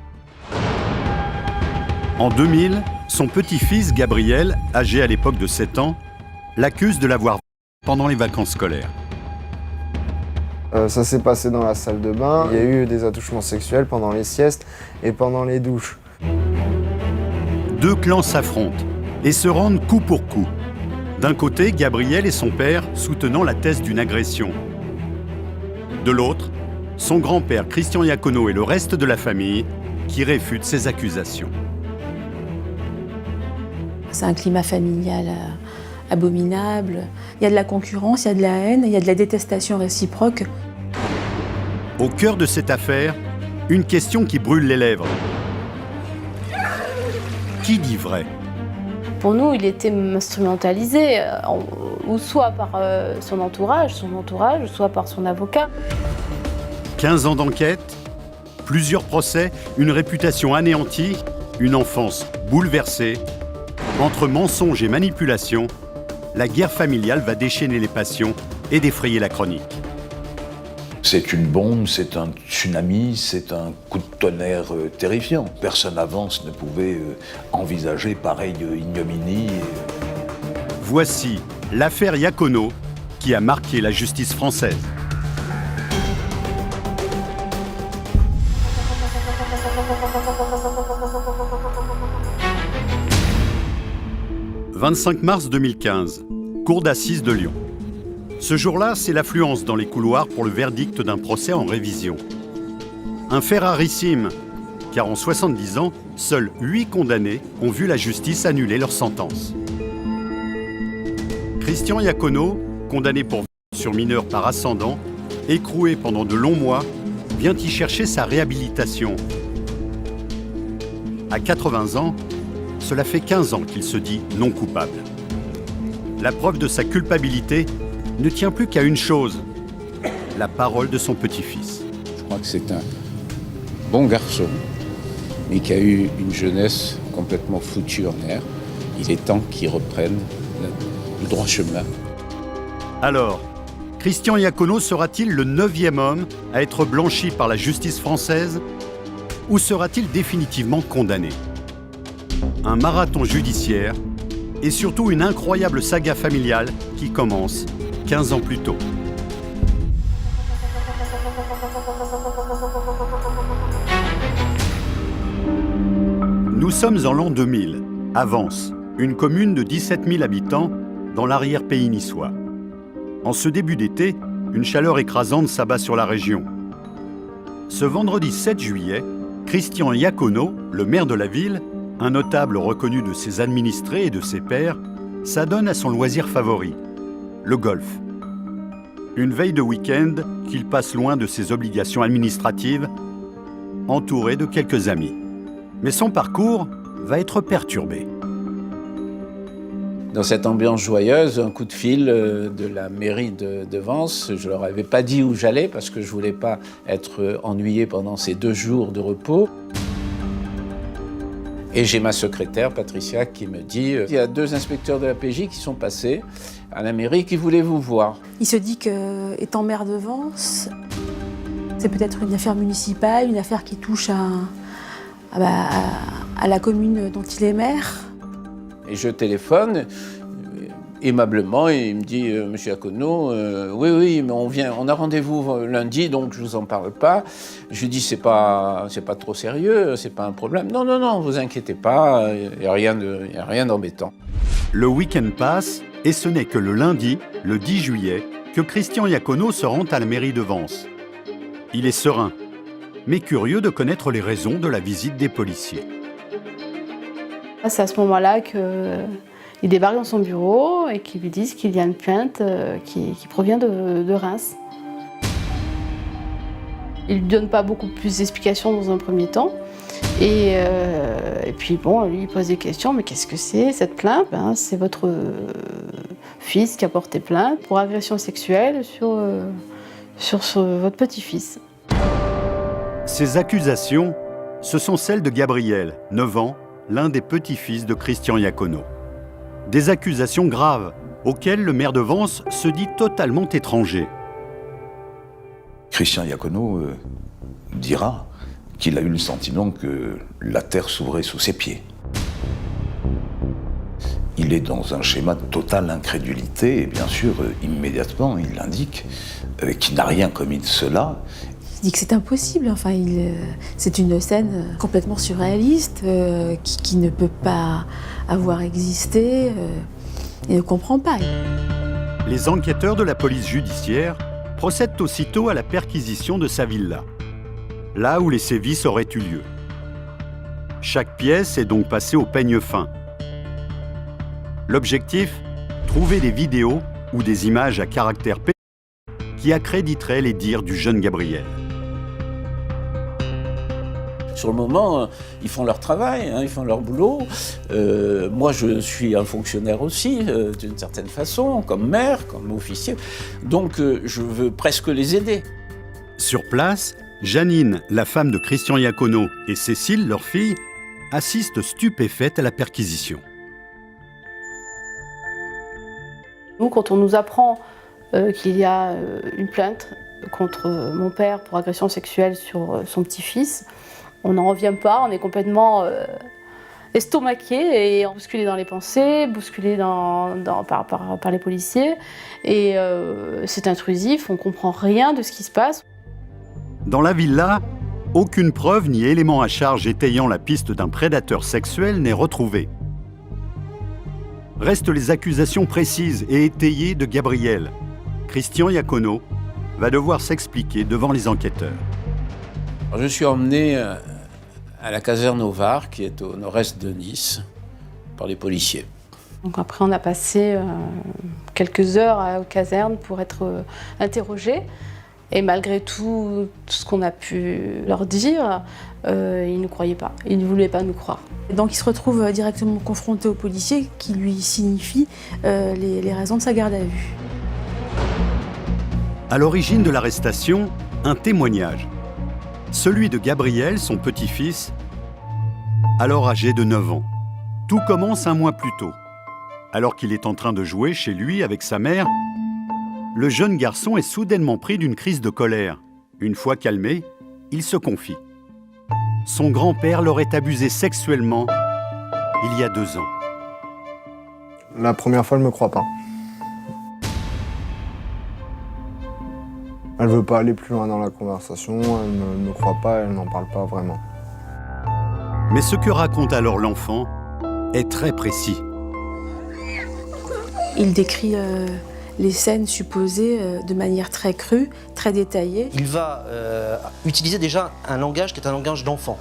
En 2000, son petit-fils Gabriel, âgé à l'époque de 7 ans, l'accuse de l'avoir pendant les vacances scolaires. Ça s'est passé dans la salle de bain. Il y a eu des attouchements sexuels pendant les siestes et pendant les douches. Deux clans s'affrontent et se rendent coup pour coup. D'un côté, Gabriel et son père soutenant la thèse d'une agression. De l'autre, son grand-père Christian Iacono et le reste de la famille qui réfutent ces accusations. C'est un climat familial abominable. Il y a de la concurrence, il y a de la haine, il y a de la détestation réciproque. Au cœur de cette affaire, une question qui brûle les lèvres. Qui dit vrai ? Pour nous, il était instrumentalisé, ou soit par son entourage, soit par son avocat. 15 ans d'enquête, plusieurs procès, une réputation anéantie, une enfance bouleversée. Entre mensonges et manipulations, la guerre familiale va déchaîner les passions et défrayer la chronique. C'est une bombe, c'est un tsunami, c'est un coup de tonnerre terrifiant. Personne n'avance ne pouvait envisager pareille ignominie. Voici l'affaire Iacono qui a marqué la justice française. « 25 mars 2015, cour d'assises de Lyon. Ce jour-là, c'est l'affluence dans les couloirs pour le verdict d'un procès en révision. Un fait rarissime, car en 70 ans, seuls 8 condamnés ont vu la justice annuler leur sentence. Christian Iacono, condamné pour viol sur mineur par ascendant, écroué pendant de longs mois, vient y chercher sa réhabilitation. À 80 ans, cela fait 15 ans qu'il se dit non coupable. La preuve de sa culpabilité ne tient plus qu'à une chose, la parole de son petit-fils. Je crois que c'est un bon garçon, mais qui a eu une jeunesse complètement foutue en l'air. Il est temps qu'il reprenne le droit chemin. Alors, Christian Iacono sera-t-il le 9e homme à être blanchi par la justice française ou sera-t-il définitivement condamné ? Un marathon judiciaire et surtout une incroyable saga familiale qui commence 15 ans plus tôt. Nous sommes en l'an 2000, à Vence, une commune de 17 000 habitants dans l'arrière-pays niçois. En ce début d'été, une chaleur écrasante s'abat sur la région. Ce vendredi 7 juillet, Christian Iacono, le maire de la ville, un notable reconnu de ses administrés et de ses pairs, s'adonne à son loisir favori, le golf. Une veille de week-end qu'il passe loin de ses obligations administratives, entouré de quelques amis. Mais son parcours va être perturbé. Dans cette ambiance joyeuse, un coup de fil de la mairie de Vence. Je ne leur avais pas dit où j'allais parce que je ne voulais pas être ennuyé pendant ces 2 jours de repos. Et j'ai ma secrétaire, Patricia, qui me dit il y a 2 inspecteurs de la PJ qui sont passés à la mairie qui voulaient vous voir. Il se dit qu'étant maire de Vence, c'est peut-être une affaire municipale, une affaire qui touche à la commune dont il est maire. Et je téléphone aimablement et il me dit Monsieur Iacono, oui, mais on a rendez-vous lundi, donc je vous en parle pas. Je lui dis c'est pas trop sérieux, c'est pas un problème. Non, vous inquiétez pas, il y a rien d'embêtant. Le week-end passe et ce n'est que le lundi, le 10 juillet, que Christian Iacono se rend à la mairie de Vence. Il est serein, mais curieux de connaître les raisons de la visite des policiers. C'est à ce moment-là qu'il débarque dans son bureau et qu'ils lui disent qu'il y a une plainte qui provient de Reims. Il ne lui donne pas beaucoup plus d'explications dans un premier temps. Et puis bon, lui il pose des questions, mais qu'est-ce que c'est cette plainte ? C'est votre fils qui a porté plainte pour agression sexuelle sur votre petit-fils. Ces accusations, ce sont celles de Gabriel, 9 ans, l'un des petits-fils de Christian Iacono. Des accusations graves, auxquelles le maire de Vence se dit totalement étranger. Christian Iacono dira qu'il a eu le sentiment que la terre s'ouvrait sous ses pieds. Il est dans un schéma de totale incrédulité et bien sûr, immédiatement, il indique qu'il n'a rien commis de cela. Il dit que c'est impossible, c'est une scène complètement surréaliste, qui ne peut pas avoir existé, il ne comprend pas. Les enquêteurs de la police judiciaire procèdent aussitôt à la perquisition de sa villa, là où les sévices auraient eu lieu. Chaque pièce est donc passée au peigne fin. L'objectif, trouver des vidéos ou des images à caractère qui accréditeraient les dires du jeune Gabriel. Sur le moment, ils font leur travail, ils font leur boulot. Moi, je suis un fonctionnaire aussi, d'une certaine façon, comme maire, comme officier. Donc, je veux presque les aider. Sur place, Janine, la femme de Christian Iacono, et Cécile, leur fille, assistent stupéfaites à la perquisition. Nous, quand on nous apprend qu'il y a une plainte contre mon père pour agression sexuelle sur son petit-fils, on n'en revient pas, on est complètement estomaqué et bousculé dans les pensées, bousculé par les policiers. Et c'est intrusif, on ne comprend rien de ce qui se passe. Dans la villa, aucune preuve ni élément à charge étayant la piste d'un prédateur sexuel n'est retrouvée. Restent les accusations précises et étayées de Gabriel. Christian Iacono va devoir s'expliquer devant les enquêteurs. Alors, je suis emmené à la caserne au Var, qui est au nord-est de Nice, par les policiers. Donc après, on a passé quelques heures aux casernes pour être interrogés. Et malgré tout ce qu'on a pu leur dire, ils ne nous croyaient pas. Ils ne voulaient pas nous croire. Et donc il se retrouve directement confronté aux policiers qui lui signifient les raisons de sa garde à vue. À l'origine de l'arrestation, un témoignage. Celui de Gabriel, son petit-fils, alors âgé de 9 ans. Tout commence un mois plus tôt. Alors qu'il est en train de jouer chez lui avec sa mère, le jeune garçon est soudainement pris d'une crise de colère. Une fois calmé, il se confie. Son grand-père l'aurait abusé sexuellement il y a 2 ans. La première fois, elle me croit pas. Elle veut pas aller plus loin dans la conversation, elle ne me croit pas, elle n'en parle pas vraiment. Mais ce que raconte alors l'enfant est très précis. Il décrit les scènes supposées de manière très crue, très détaillée. Il va utiliser déjà un langage qui est un langage d'enfant.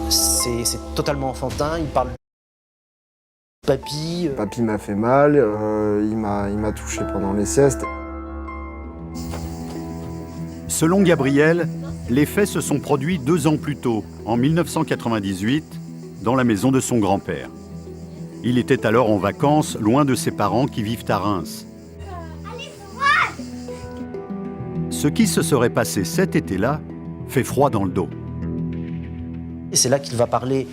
C'est totalement enfantin, il parle de papy. Papy m'a fait mal, il m'a touché pendant les siestes. Selon Gabriel, les faits se sont produits 2 ans plus tôt, en 1998, dans la maison de son grand-père. Il était alors en vacances, loin de ses parents qui vivent à Reims. Ce qui se serait passé cet été-là fait froid dans le dos. Et c'est là qu'il va parler.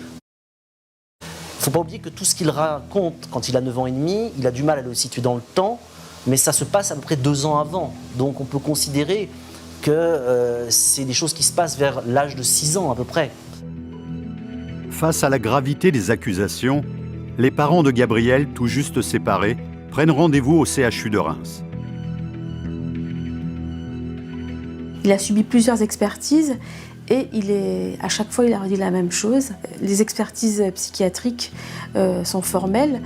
Faut pas oublier que tout ce qu'il raconte quand il a 9 ans et demi, il a du mal à le situer dans le temps, mais ça se passe à peu près 2 ans avant. Donc on peut considérer que c'est des choses qui se passent vers l'âge de 6 ans à peu près. Face à la gravité des accusations, les parents de Gabriel, tout juste séparés, prennent rendez-vous au CHU de Reims. Il a subi plusieurs expertises et à chaque fois, il a redit la même chose. Les expertises psychiatriques sont formelles.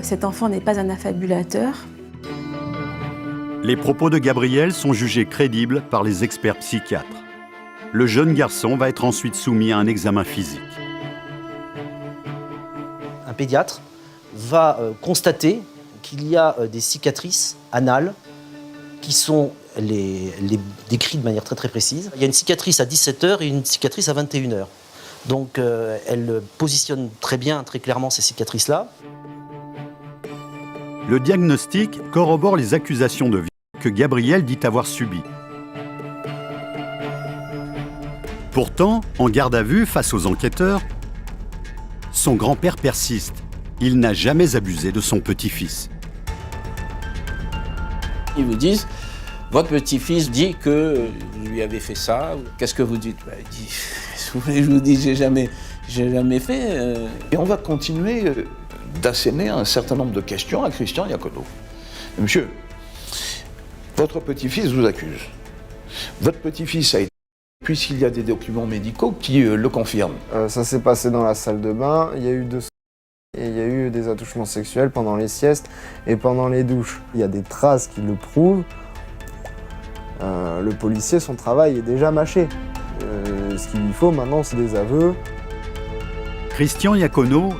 Cet enfant n'est pas un affabulateur. Les propos de Gabriel sont jugés crédibles par les experts psychiatres. Le jeune garçon va être ensuite soumis à un examen physique. Un pédiatre va constater qu'il y a des cicatrices anales qui sont décrites de manière très très précise. Il y a une cicatrice à 17h et une cicatrice à 21h. Donc elle positionne très bien, très clairement ces cicatrices-là. Le diagnostic corrobore les accusations de viol que Gabriel dit avoir subies. Pourtant, en garde à vue face aux enquêteurs, son grand-père persiste. Il n'a jamais abusé de son petit-fils. Ils vous disent, votre petit-fils dit que vous lui avez fait ça. Qu'est-ce que vous dites? Il dit, vous voulez que je vous dise, j'ai jamais fait. Et on va continuer d'asséner un certain nombre de questions à Christian Iacono. Monsieur, votre petit-fils vous accuse. Votre petit-fils a été, puisqu'il y a des documents médicaux qui le confirment. Ça s'est passé dans la salle de bain, il y a eu il y a eu des attouchements sexuels pendant les siestes et pendant les douches. Il y a des traces qui le prouvent. Le policier, son travail est déjà mâché. Ce qu'il lui faut maintenant, c'est des aveux. Christian Iacono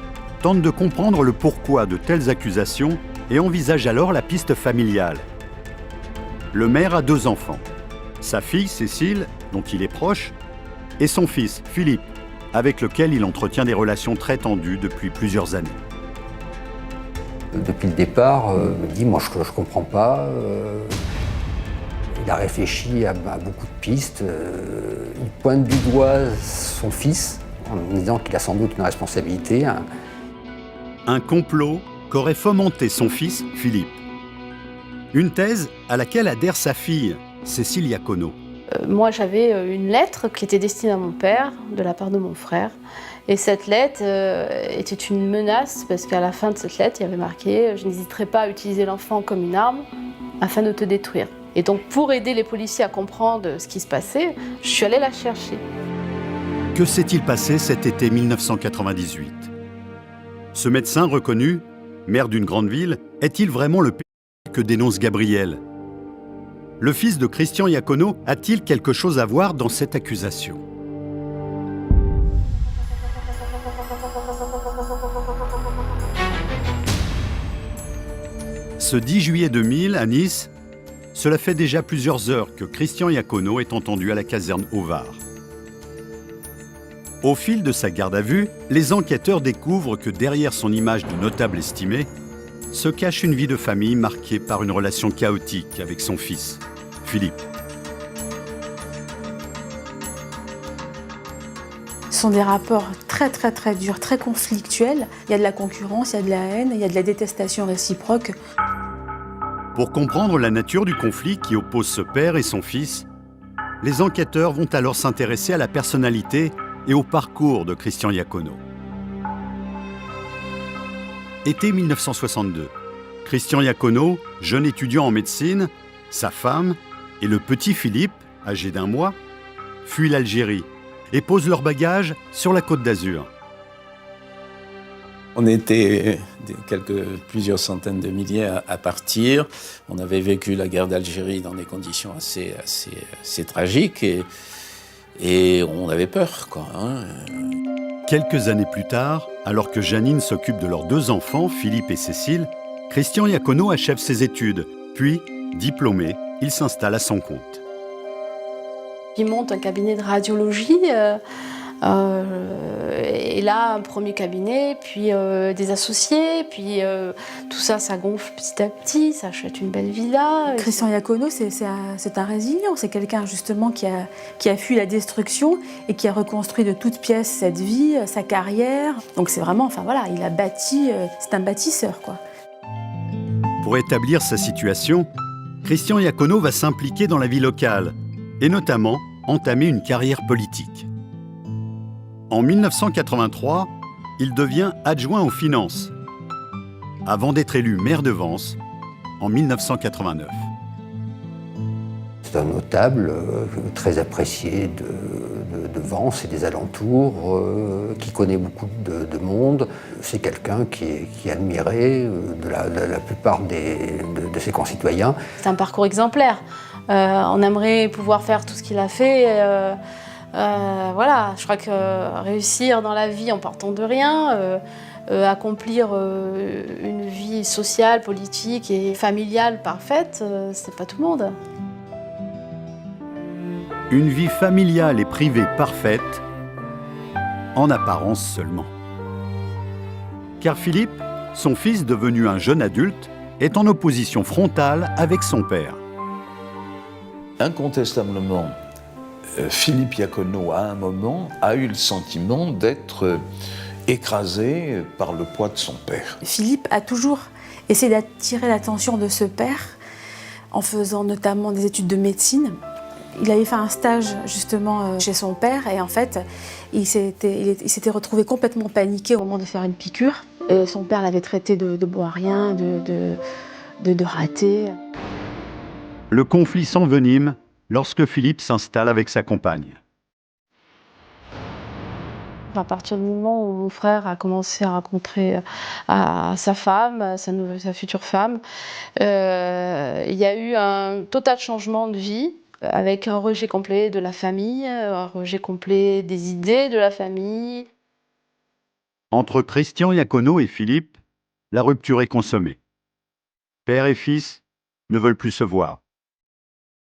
tente de comprendre le pourquoi de telles accusations et envisage alors la piste familiale. Le maire a 2 enfants. Sa fille, Cécile, dont il est proche, et son fils, Philippe, avec lequel il entretient des relations très tendues depuis plusieurs années. Depuis le départ, il me dit, moi je comprends pas. Il a réfléchi à beaucoup de pistes. Il pointe du doigt son fils en disant qu'il a sans doute une responsabilité. Un complot qu'aurait fomenté son fils, Philippe. Une thèse à laquelle adhère sa fille, Cécile Iacono. Moi, j'avais une lettre qui était destinée à mon père, de la part de mon frère. Et cette lettre était une menace, parce qu'à la fin de cette lettre, il y avait marqué « Je n'hésiterai pas à utiliser l'enfant comme une arme afin de te détruire ». Et donc, pour aider les policiers à comprendre ce qui se passait, je suis allée la chercher. Que s'est-il passé cet été 1998? Ce médecin reconnu, maire d'une grande ville, est-il vraiment le pédophile que dénonce Gabriel? Le fils de Christian Iacono a-t-il quelque chose à voir dans cette accusation? Ce 10 juillet 2000, à Nice, cela fait déjà plusieurs heures que Christian Iacono est entendu à la caserne au Var. Au fil de sa garde à vue, les enquêteurs découvrent que derrière son image de notable estimé, se cache une vie de famille marquée par une relation chaotique avec son fils, Philippe. Ce sont des rapports très très très durs, très conflictuels. Il y a de la concurrence, il y a de la haine, il y a de la détestation réciproque. Pour comprendre la nature du conflit qui oppose ce père et son fils, les enquêteurs vont alors s'intéresser à la personnalité et au parcours de Christian Iacono. Été 1962. Christian Iacono, jeune étudiant en médecine, sa femme et le petit Philippe, âgé d'1 mois, fuient l'Algérie et posent leurs bagages sur la Côte d'Azur. On était plusieurs centaines de milliers à partir. On avait vécu la guerre d'Algérie dans des conditions assez tragiques et on avait peur, quoi. Quelques années plus tard, alors que Janine s'occupe de leurs 2 enfants, Philippe et Cécile, Christian Iacono achève ses études. Puis, diplômé, il s'installe à son compte. Il monte un cabinet de radiologie. Et là, un premier cabinet, puis des associés, puis tout ça, ça gonfle petit à petit, ça achète une belle villa. Christian Iacono, c'est un résilient, c'est quelqu'un justement qui a fui la destruction et qui a reconstruit de toutes pièces cette vie, sa carrière. Donc c'est vraiment, enfin voilà, il a bâti, c'est un bâtisseur, quoi. Pour établir sa situation, Christian Iacono va s'impliquer dans la vie locale et notamment entamer une carrière politique. En 1983, il devient adjoint aux finances, avant d'être élu maire de Vence en 1989. C'est un notable très apprécié de Vence et des alentours, qui connaît beaucoup de monde. C'est quelqu'un qui est admiré de la plupart de ses concitoyens. C'est un parcours exemplaire. On aimerait pouvoir faire tout ce qu'il a fait. Voilà, je crois que réussir dans la vie en partant de rien, accomplir une vie sociale, politique et familiale parfaite, c'est pas tout le monde. Une vie familiale et privée parfaite, en apparence seulement. Car Philippe, son fils devenu un jeune adulte, est en opposition frontale avec son père. Incontestablement, Philippe Iacono, à un moment, a eu le sentiment d'être écrasé par le poids de son père. Philippe a toujours essayé d'attirer l'attention de ce père en faisant notamment des études de médecine. Il avait fait un stage justement chez son père et en fait, il s'était retrouvé complètement paniqué au moment de faire une piqûre. Et son père l'avait traité de bon à rien, de raté. Le conflit s'envenime lorsque Philippe s'installe avec sa compagne. À partir du moment où mon frère a commencé à rencontrer sa femme, sa future femme, il y a eu un total changement de vie, avec un rejet complet de la famille, un rejet complet des idées de la famille. Entre Christian Iacono et Philippe, la rupture est consommée. Père et fils ne veulent plus se voir.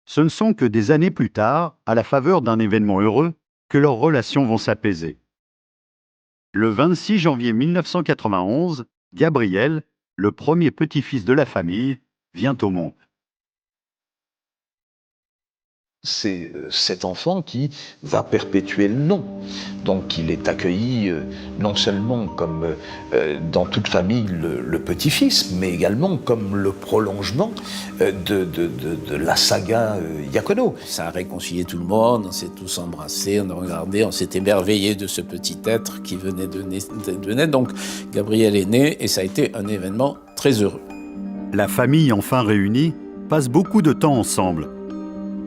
Ce ne sont que des années plus tard, à la faveur d'un événement heureux, que leurs relations vont s'apaiser. Le 26 janvier 1991, Gabriel, le premier petit-fils de la famille, vient au monde. C'est cet enfant qui va perpétuer le nom. Donc il est accueilli non seulement comme dans toute famille le petit-fils, mais également comme le prolongement de la saga Iacono. Ça a réconcilié tout le monde, on s'est tous embrassés, on a regardé, on s'est émerveillé de ce petit être qui venait de naître. Donc Gabriel est né et ça a été un événement très heureux. La famille enfin réunie passe beaucoup de temps ensemble.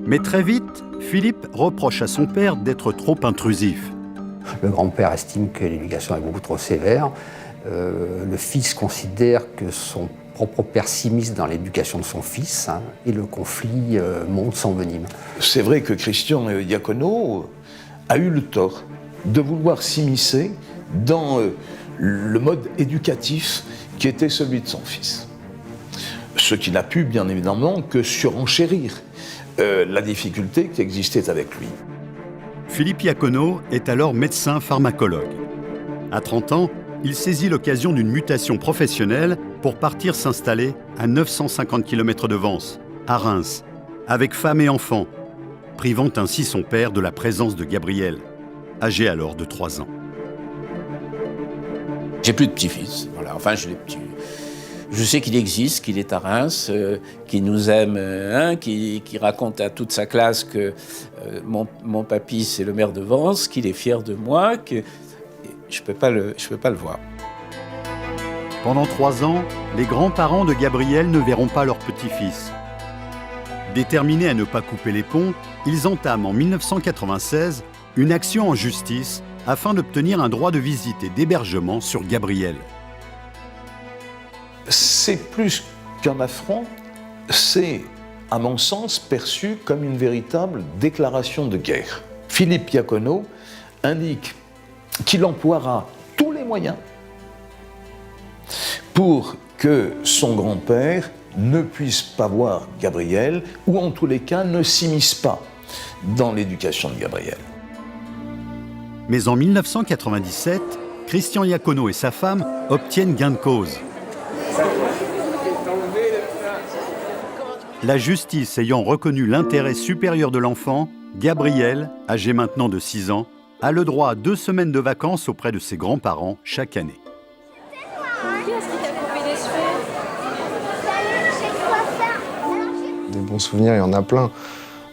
Mais très vite, Philippe reproche à son père d'être trop intrusif. Le grand-père estime que l'éducation est beaucoup trop sévère. Le fils considère que son propre père s'immisce dans l'éducation de son fils, et le conflit monte, s'envenime. C'est vrai que Christian Iacono a eu le tort de vouloir s'immiscer dans le mode éducatif qui était celui de son fils. Ce qui n'a pu, bien évidemment, que surenchérir la difficulté qui existait avec lui. Philippe Iacono est alors médecin pharmacologue. À 30 ans, il saisit l'occasion d'une mutation professionnelle pour partir s'installer à 950 km de Vence, à Reims, avec femme et enfants, privant ainsi son père de la présence de Gabriel, âgé alors de 3 ans. J'ai plus de petit-fils, voilà. Enfin, je sais qu'il existe, qu'il est à Reims, qu'il nous aime, qui raconte à toute sa classe que mon papy, c'est le maire de Vence, qu'il est fier de moi, que je peux pas le voir. Pendant 3 ans, les grands-parents de Gabriel ne verront pas leur petit-fils. Déterminés à ne pas couper les ponts, ils entament en 1996 une action en justice afin d'obtenir un droit de visite et d'hébergement sur Gabriel. c'est plus qu'un affront, c'est, à mon sens, perçu comme une véritable déclaration de guerre. Philippe Iacono indique qu'il emploiera tous les moyens pour que son grand-père ne puisse pas voir Gabriel, ou en tous les cas ne s'immisce pas dans l'éducation de Gabriel. Mais en 1997, Christian Iacono et sa femme obtiennent gain de cause. La justice ayant reconnu l'intérêt supérieur de l'enfant, Gabriel, âgé maintenant de 6 ans, a le droit à 2 semaines de vacances auprès de ses grands-parents chaque année. Des bons souvenirs, il y en a plein.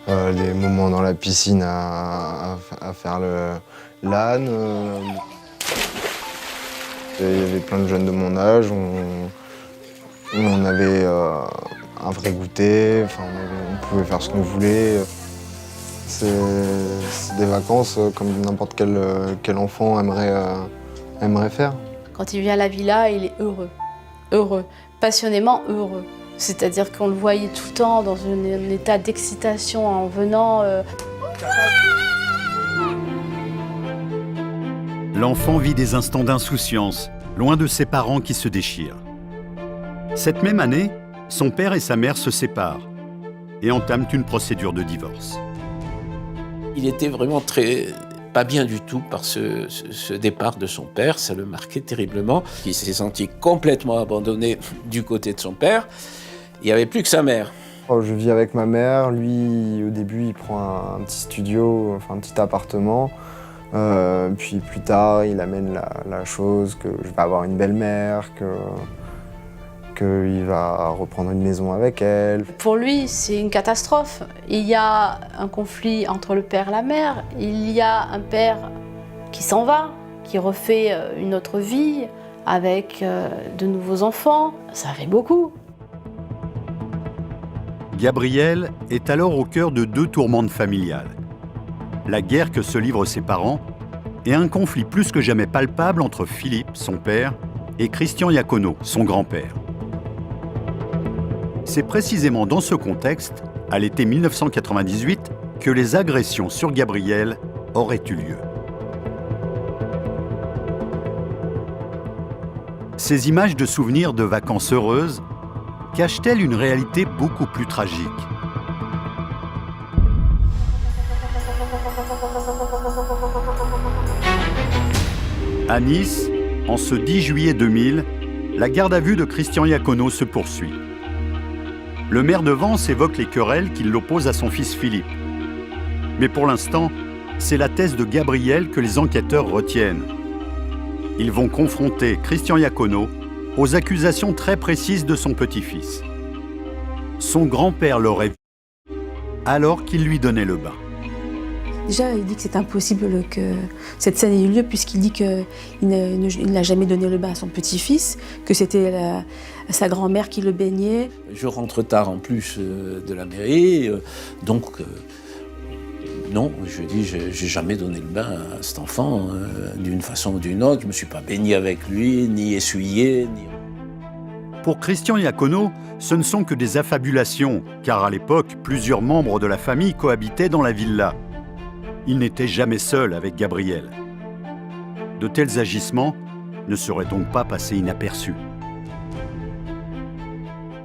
Des moments dans la piscine à faire l'âne. Il y avait plein de jeunes de mon âge. On avait un vrai goûter, enfin, on pouvait faire ce qu'on voulait. C'est des vacances comme n'importe quel enfant aimerait faire. Quand il vient à la villa, il est heureux, passionnément heureux. C'est-à-dire qu'on le voyait tout le temps dans un état d'excitation en venant. L'enfant vit des instants d'insouciance, loin de ses parents qui se déchirent. Cette même année, son père et sa mère se séparent et entament une procédure de divorce. Il était vraiment pas bien du tout par ce départ de son père, ça le marquait terriblement. Il s'est senti complètement abandonné du côté de son père. Il n'y avait plus que sa mère. Je vis avec ma mère, lui au début il prend un petit studio, enfin un petit appartement. Puis plus tard il amène la chose que je vais avoir une belle-mère, qu'il va reprendre une maison avec elle. Pour lui, c'est une catastrophe. Il y a un conflit entre le père et la mère. Il y a un père qui s'en va, qui refait une autre vie avec de nouveaux enfants. Ça fait beaucoup. Gabriel est alors au cœur de 2 tourmentes familiales. La guerre que se livrent ses parents et un conflit plus que jamais palpable entre Philippe, son père, et Christian Iacono, son grand-père. C'est précisément dans ce contexte, à l'été 1998, que les agressions sur Gabriel auraient eu lieu. Ces images de souvenirs de vacances heureuses cachent-elles une réalité beaucoup plus tragique? À Nice, en ce 10 juillet 2000, la garde à vue de Christian Iacono se poursuit. Le maire de Vence évoque les querelles qui l'opposent à son fils Philippe. Mais pour l'instant, c'est la thèse de Gabriel que les enquêteurs retiennent. Ils vont confronter Christian Iacono aux accusations très précises de son petit-fils. Son grand-père l'aurait vu alors qu'il lui donnait le bain. Déjà, il dit que c'est impossible que cette scène ait eu lieu puisqu'il dit qu'il n'a jamais donné le bain à son petit-fils, que c'était sa grand-mère qui le baignait. Je rentre tard en plus de la mairie, donc non, je dis, j'ai jamais donné le bain à cet enfant d'une façon ou d'une autre. Je ne me suis pas baigné avec lui, ni essuyé. Pour Christian Iacono, ce ne sont que des affabulations, car à l'époque, plusieurs membres de la famille cohabitaient dans la villa. Il n'était jamais seul avec Gabriel. De tels agissements ne seraient donc pas passés inaperçus.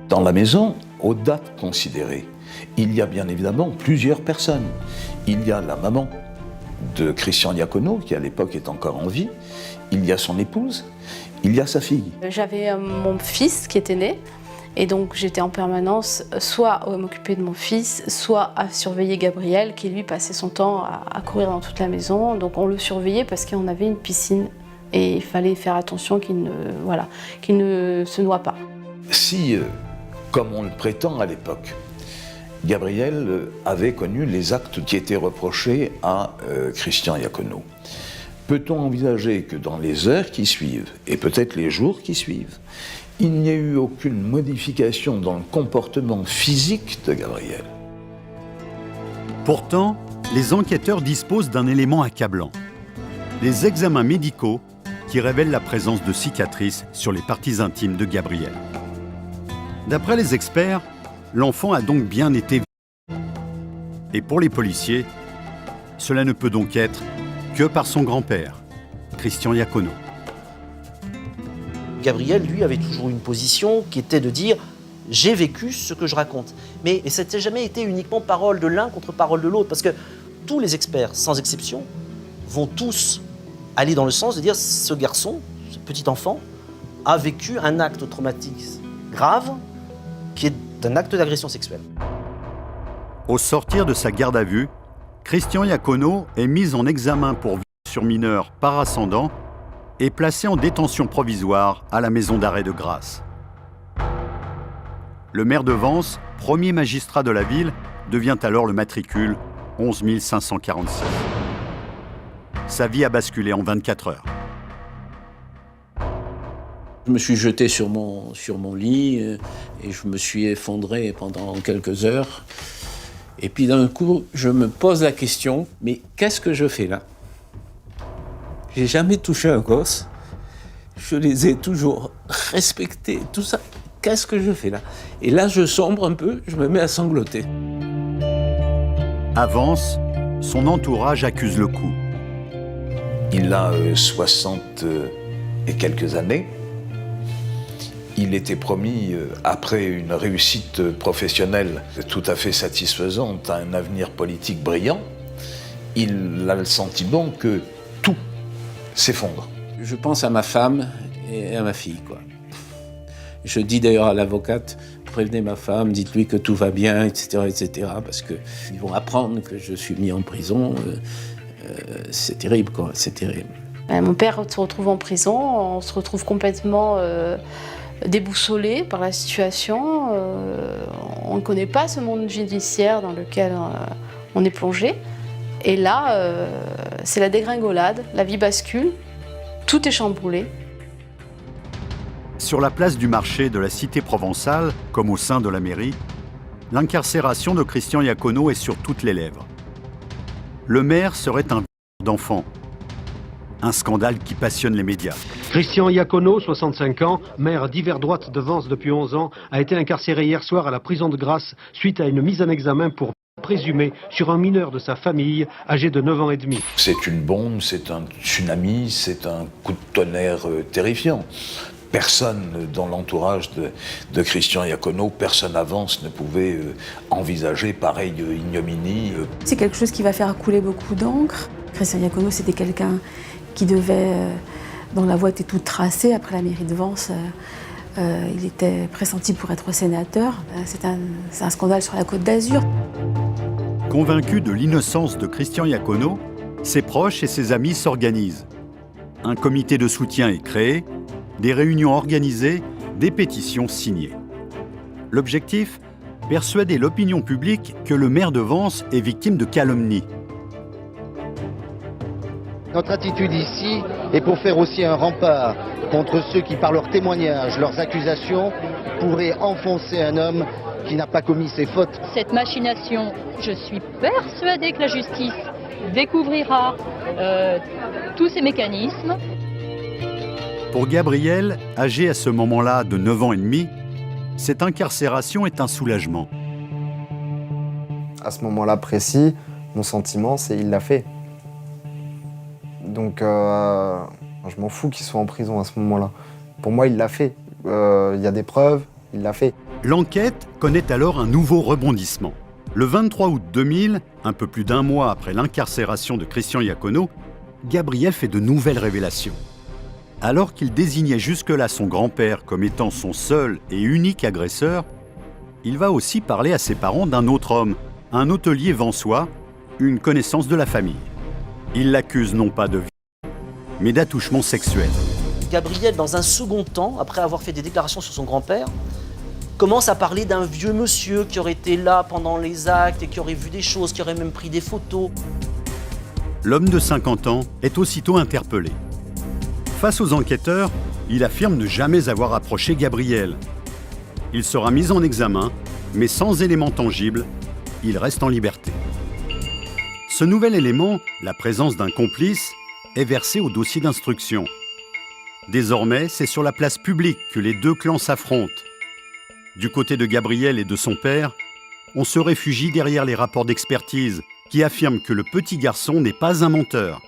Dans la maison, aux dates considérées, il y a bien évidemment plusieurs personnes. Il y a la maman de Christian Iacono, qui à l'époque est encore en vie. Il y a son épouse. Il y a sa fille. J'avais mon fils qui était né. Et donc j'étais en permanence soit à m'occuper de mon fils, soit à surveiller Gabriel, qui lui passait son temps à courir dans toute la maison. Donc on le surveillait parce qu'on avait une piscine et il fallait faire attention qu'il ne se noie pas. Si, comme on le prétend à l'époque, Gabriel avait connu les actes qui étaient reprochés à Christian Iacono, peut-on envisager que dans les heures qui suivent, et peut-être les jours qui suivent, il n'y a eu aucune modification dans le comportement physique de Gabriel? Pourtant, les enquêteurs disposent d'un élément accablant. Les examens médicaux qui révèlent la présence de cicatrices sur les parties intimes de Gabriel. D'après les experts, l'enfant a donc bien été violé. Et pour les policiers, cela ne peut donc être que par son grand-père, Christian Iacono. Gabriel, lui, avait toujours une position qui était de dire « j'ai vécu ce que je raconte ». Mais ça n'a jamais été uniquement parole de l'un contre parole de l'autre, parce que tous les experts, sans exception, vont tous aller dans le sens de dire « ce garçon, ce petit enfant, a vécu un acte traumatique grave qui est un acte d'agression sexuelle ». Au sortir de sa garde à vue, Christian Iacono est mis en examen pour viol sur mineur par ascendant et placé en détention provisoire à la maison d'arrêt de Grasse. Le maire de Vence, premier magistrat de la ville, devient alors le matricule 11 546. Sa vie a basculé en 24 heures. Je me suis jeté sur mon lit et je me suis effondré pendant quelques heures. Et puis d'un coup, je me pose la question, mais qu'est-ce que je fais là ? J'ai jamais touché un gosse. Je les ai toujours respectés, tout ça. Qu'est-ce que je fais là ? Et là, je sombre un peu, je me mets à sangloter. À Vence, son entourage accuse le coup. Il a 60 et quelques années. Il était promis, après une réussite professionnelle tout à fait satisfaisante, à un avenir politique brillant. Il a le sentiment que tout s'effondre. Je pense à ma femme et à ma fille, quoi. Je dis d'ailleurs à l'avocate, prévenez ma femme, dites-lui que tout va bien, etc., etc., parce qu'ils vont apprendre que je suis mis en prison. C'est terrible, quoi, c'est terrible. Mon père se retrouve en prison, on se retrouve complètement déboussolé par la situation. On ne connaît pas ce monde judiciaire dans lequel on est plongé. Et là, c'est la dégringolade, la vie bascule, tout est chamboulé. Sur la place du marché de la cité provençale, comme au sein de la mairie, l'incarcération de Christian Iacono est sur toutes les lèvres. Le maire serait un d'enfant. Un scandale qui passionne les médias. Christian Iacono, 65 ans, maire d'hiver droite de Vence depuis 11 ans, a été incarcéré hier soir à la prison de Grasse suite à une mise en examen pour présumé sur un mineur de sa famille âgé de 9 ans et demi. C'est une bombe, c'est un tsunami, c'est un coup de tonnerre terrifiant. Personne dans l'entourage de Christian Iacono, personne à Vence ne pouvait envisager pareille ignominie. C'est quelque chose qui va faire couler beaucoup d'encre. Christian Iacono, c'était quelqu'un qui devait, dont la voie était toute tracée après la mairie de Vence. Il était pressenti pour être sénateur. C'est un scandale sur la Côte d'Azur. Convaincu de l'innocence de Christian Iacono, ses proches et ses amis s'organisent. Un comité de soutien est créé, des réunions organisées, des pétitions signées. L'objectif ? Persuader l'opinion publique que le maire de Vence est victime de calomnie. Notre attitude ici est pour faire aussi un rempart contre ceux qui, par leurs témoignages, leurs accusations, pourraient enfoncer un homme qui n'a pas commis ses fautes. Cette machination, je suis persuadée que la justice découvrira tous ces mécanismes. Pour Gabriel, âgé à ce moment-là de 9 ans et demi, cette incarcération est un soulagement. À ce moment-là précis, mon sentiment, c'est il l'a fait. Donc, je m'en fous qu'il soit en prison à ce moment-là. Pour moi, il l'a fait. Il y a des preuves, il l'a fait. L'enquête connaît alors un nouveau rebondissement. Le 23 août 2000, un peu plus d'un mois après l'incarcération de Christian Iacono, Gabriel fait de nouvelles révélations. Alors qu'il désignait jusque-là son grand-père comme étant son seul et unique agresseur, il va aussi parler à ses parents d'un autre homme, un hôtelier vensois, une connaissance de la famille. Il l'accuse non pas de viol, mais d'attouchement sexuel. Gabriel, dans un second temps, après avoir fait des déclarations sur son grand-père, commence à parler d'un vieux monsieur qui aurait été là pendant les actes et qui aurait vu des choses, qui aurait même pris des photos. L'homme de 50 ans est aussitôt interpellé. Face aux enquêteurs, il affirme ne jamais avoir approché Gabriel. Il sera mis en examen, mais sans éléments tangibles, il reste en liberté. Ce nouvel élément, la présence d'un complice, est versé au dossier d'instruction. Désormais, c'est sur la place publique que les deux clans s'affrontent. Du côté de Gabriel et de son père, on se réfugie derrière les rapports d'expertise qui affirment que le petit garçon n'est pas un menteur.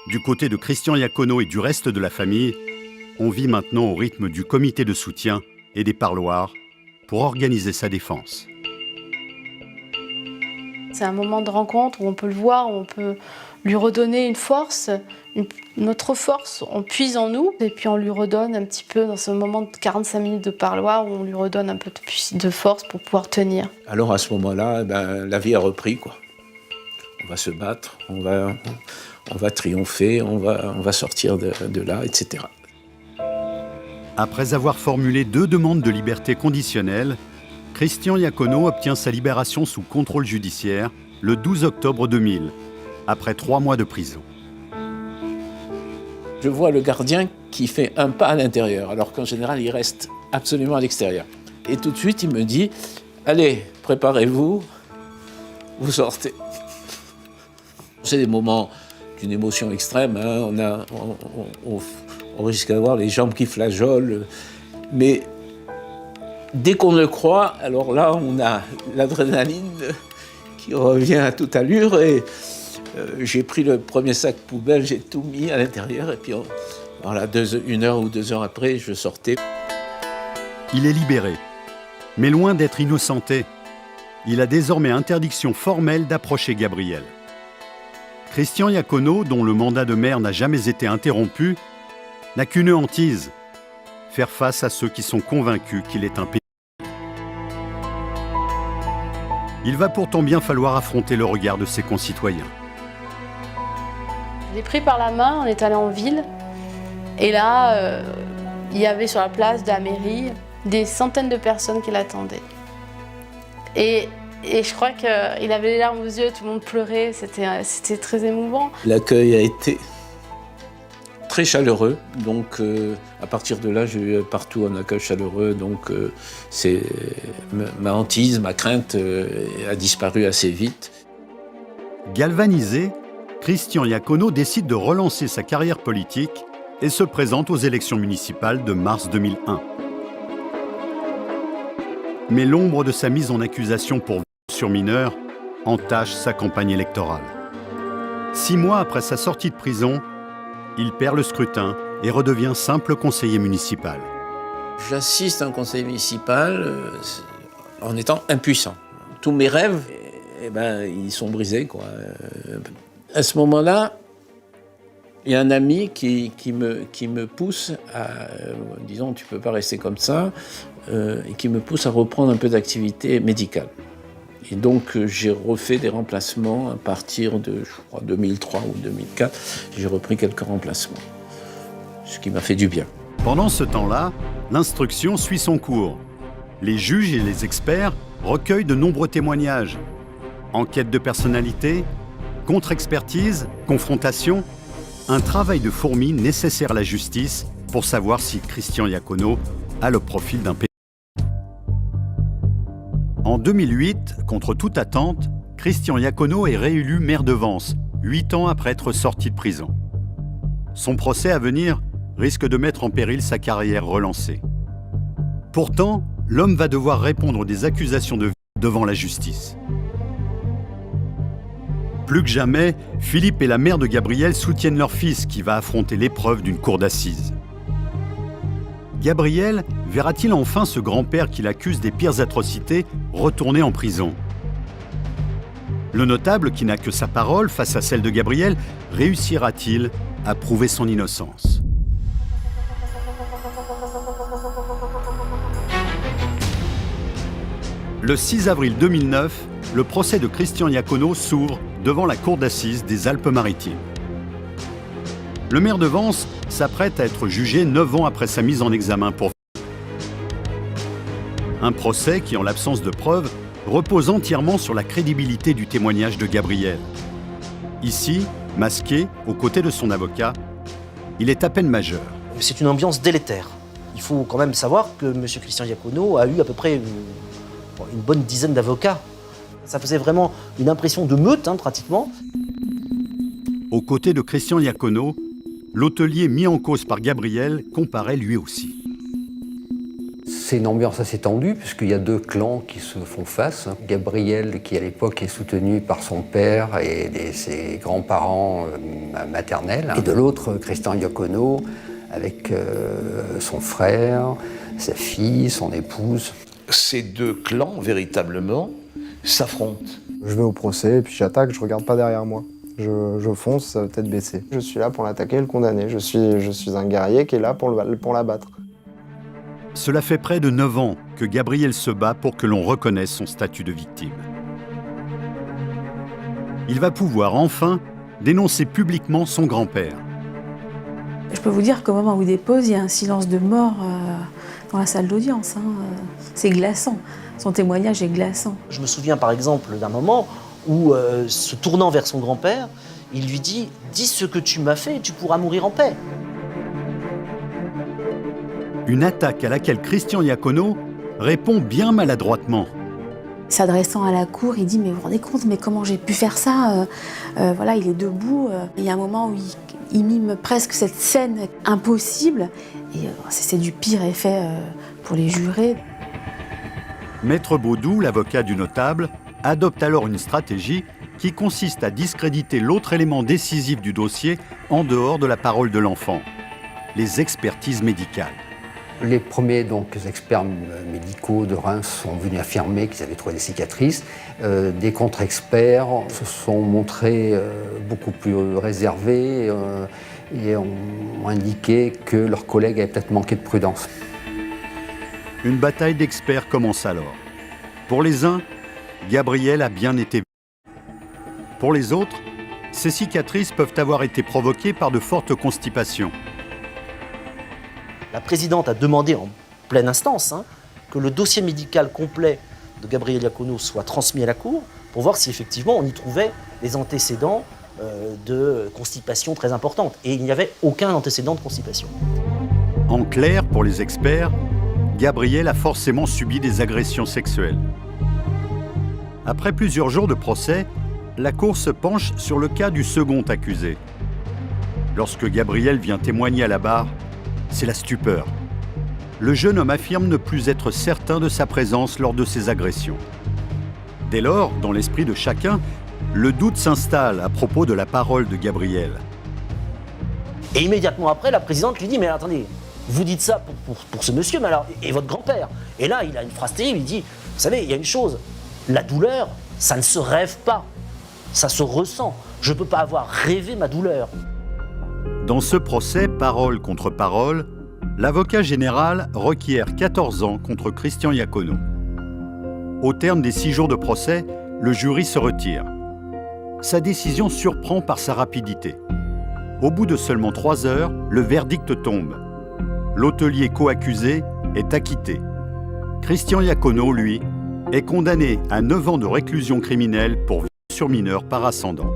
Du côté de Christian Iacono et du reste de la famille, on vit maintenant au rythme du comité de soutien et des parloirs pour organiser sa défense. C'est un moment de rencontre où on peut le voir, où on peut lui redonner une force, notre force, on puise en nous et puis on lui redonne un petit peu dans ce moment de 45 minutes de parloir où on lui redonne un peu de force pour pouvoir tenir. Alors à ce moment-là, la vie a repris, quoi. On va se battre, on va triompher, on va sortir de là, etc. Après avoir formulé 2 demandes de liberté conditionnelle, Christian Iacono obtient sa libération sous contrôle judiciaire le 12 octobre 2000, après 3 mois de prison. Je vois le gardien qui fait un pas à l'intérieur, alors qu'en général, il reste absolument à l'extérieur. Et tout de suite, il me dit « Allez, préparez-vous, vous sortez ». C'est des moments d'une émotion extrême, hein. On risque d'avoir les jambes qui flageolent, mais dès qu'on le croit, alors là, on a l'adrénaline qui revient à toute allure et j'ai pris le premier sac poubelle, j'ai tout mis à l'intérieur et puis voilà, 1 heure ou 2 heures après, je sortais. Il est libéré, mais loin d'être innocenté, il a désormais interdiction formelle d'approcher Gabriel. Christian Iacono, dont le mandat de maire n'a jamais été interrompu, n'a qu'une hantise, faire face à ceux qui sont convaincus qu'il est un pédophile. Il va pourtant bien falloir affronter le regard de ses concitoyens. Je l'ai pris par la main, on est allé en ville et là, il y avait sur la place de la mairie des centaines de personnes qui l'attendaient. Et je crois qu'il avait les larmes aux yeux, tout le monde pleurait, c'était très émouvant. L'accueil a été très chaleureux, donc à partir de là, j'ai eu partout un accueil chaleureux, donc ma hantise, ma crainte a disparu assez vite. Galvanisé, Christian Iacono décide de relancer sa carrière politique et se présente aux élections municipales de mars 2001. Mais l'ombre de sa mise en accusation pour viol sur mineur entache sa campagne électorale. 6 mois après sa sortie de prison, il perd le scrutin et redevient simple conseiller municipal. J'assiste à un conseil municipal en étant impuissant. Tous mes rêves, ils sont brisés, quoi. À ce moment-là, il y a un ami qui me pousse à, disons, tu peux pas rester comme ça, et qui me pousse à reprendre un peu d'activité médicale. Et donc, j'ai refait des remplacements à partir de, je crois, 2003 ou 2004. J'ai repris quelques remplacements, ce qui m'a fait du bien. Pendant ce temps-là, l'instruction suit son cours. Les juges et les experts recueillent de nombreux témoignages. Enquête de personnalité, contre-expertise, confrontation, un travail de fourmi nécessaire à la justice pour savoir si Christian Iacono a le profil d'un pédophile. En 2008, contre toute attente, Christian Iacono est réélu maire de Vence, 8 ans après être sorti de prison. Son procès à venir risque de mettre en péril sa carrière relancée. Pourtant, l'homme va devoir répondre des accusations de viol devant la justice. Plus que jamais, Philippe et la mère de Gabriel soutiennent leur fils qui va affronter l'épreuve d'une cour d'assises. Gabriel verra-t-il enfin ce grand-père qui l'accuse des pires atrocités retourner en prison? Le notable, qui n'a que sa parole face à celle de Gabriel, réussira-t-il à prouver son innocence? Le 6 avril 2009, le procès de Christian Iacono s'ouvre devant la cour d'assises des Alpes-Maritimes. Le maire de Vence s'apprête à être jugé 9 ans après sa mise en examen pour viol. Un procès qui, en l'absence de preuves, repose entièrement sur la crédibilité du témoignage de Gabriel. Ici, masqué, aux côtés de son avocat, il est à peine majeur. C'est une ambiance délétère. Il faut quand même savoir que M. Christian Iacono a eu à peu près une bonne dizaine d'avocats. Ça faisait vraiment une impression de meute, pratiquement. Aux côtés de Christian Iacono, l'hôtelier mis en cause par Gabriel comparaît lui aussi. C'est une ambiance assez tendue, puisqu'il y a deux clans qui se font face. Gabriel, qui à l'époque est soutenu par son père et ses grands-parents maternels. Et de l'autre, Christian Iacono, avec son frère, sa fille, son épouse. Ces deux clans, véritablement, s'affrontent. Je vais au procès, et puis j'attaque, je regarde pas derrière moi. Je fonce, tête baissée. Je suis là pour l'attaquer et le condamner. Je suis un guerrier qui est là pour l'abattre. Cela fait près de 9 ans que Gabriel se bat pour que l'on reconnaisse son statut de victime. Il va pouvoir enfin dénoncer publiquement son grand-père. Je peux vous dire qu'au moment où il dépose, il y a un silence de mort dans la salle d'audience. C'est glaçant. Son témoignage est glaçant. Je me souviens par exemple d'un moment où, se tournant vers son grand-père, il lui dit « Dis ce que tu m'as fait et tu pourras mourir en paix ». Une attaque à laquelle Christian Iacono répond bien maladroitement. S'adressant à la cour, il dit « Mais vous vous rendez compte, mais comment j'ai pu faire ça ?» Voilà, il est debout. Il y a un moment où il mime presque cette scène impossible. Et c'est du pire effet pour les jurés. Maître Baudou, l'avocat du notable, adopte alors une stratégie qui consiste à discréditer l'autre élément décisif du dossier en dehors de la parole de l'enfant, les expertises médicales. Les premiers experts médicaux de Reims sont venus affirmer qu'ils avaient trouvé des cicatrices. Des contre-experts se sont montrés beaucoup plus réservés et ont indiqué que leurs collègues avaient peut-être manqué de prudence. Une bataille d'experts commence alors. Pour les uns, Gabriel a bien été vu. Pour les autres, ces cicatrices peuvent avoir été provoquées par de fortes constipations. La présidente a demandé en pleine instance que le dossier médical complet de Gabriel Iacono soit transmis à la Cour pour voir si effectivement on y trouvait des antécédents de constipation très importantes. Et il n'y avait aucun antécédent de constipation. En clair, pour les experts, Gabriel a forcément subi des agressions sexuelles. Après plusieurs jours de procès, la Cour se penche sur le cas du second accusé. Lorsque Gabriel vient témoigner à la barre, c'est la stupeur. Le jeune homme affirme ne plus être certain de sa présence lors de ces agressions. Dès lors, dans l'esprit de chacun, le doute s'installe à propos de la parole de Gabriel. Et immédiatement après, la présidente lui dit « Mais attendez, vous dites ça pour ce monsieur, mais alors, et votre grand-père ?» Et là, il a une phrase terrible, il dit « Vous savez, il y a une chose, la douleur, ça ne se rêve pas, ça se ressent. Je ne peux pas avoir rêvé ma douleur. » Dans ce procès, parole contre parole, l'avocat général requiert 14 ans contre Christian Iacono. Au terme des 6 jours de procès, le jury se retire. Sa décision surprend par sa rapidité. Au bout de seulement 3 heures, le verdict tombe. L'hôtelier coaccusé est acquitté. Christian Iacono, lui, est condamné à 9 ans de réclusion criminelle pour viol sur mineur par ascendant.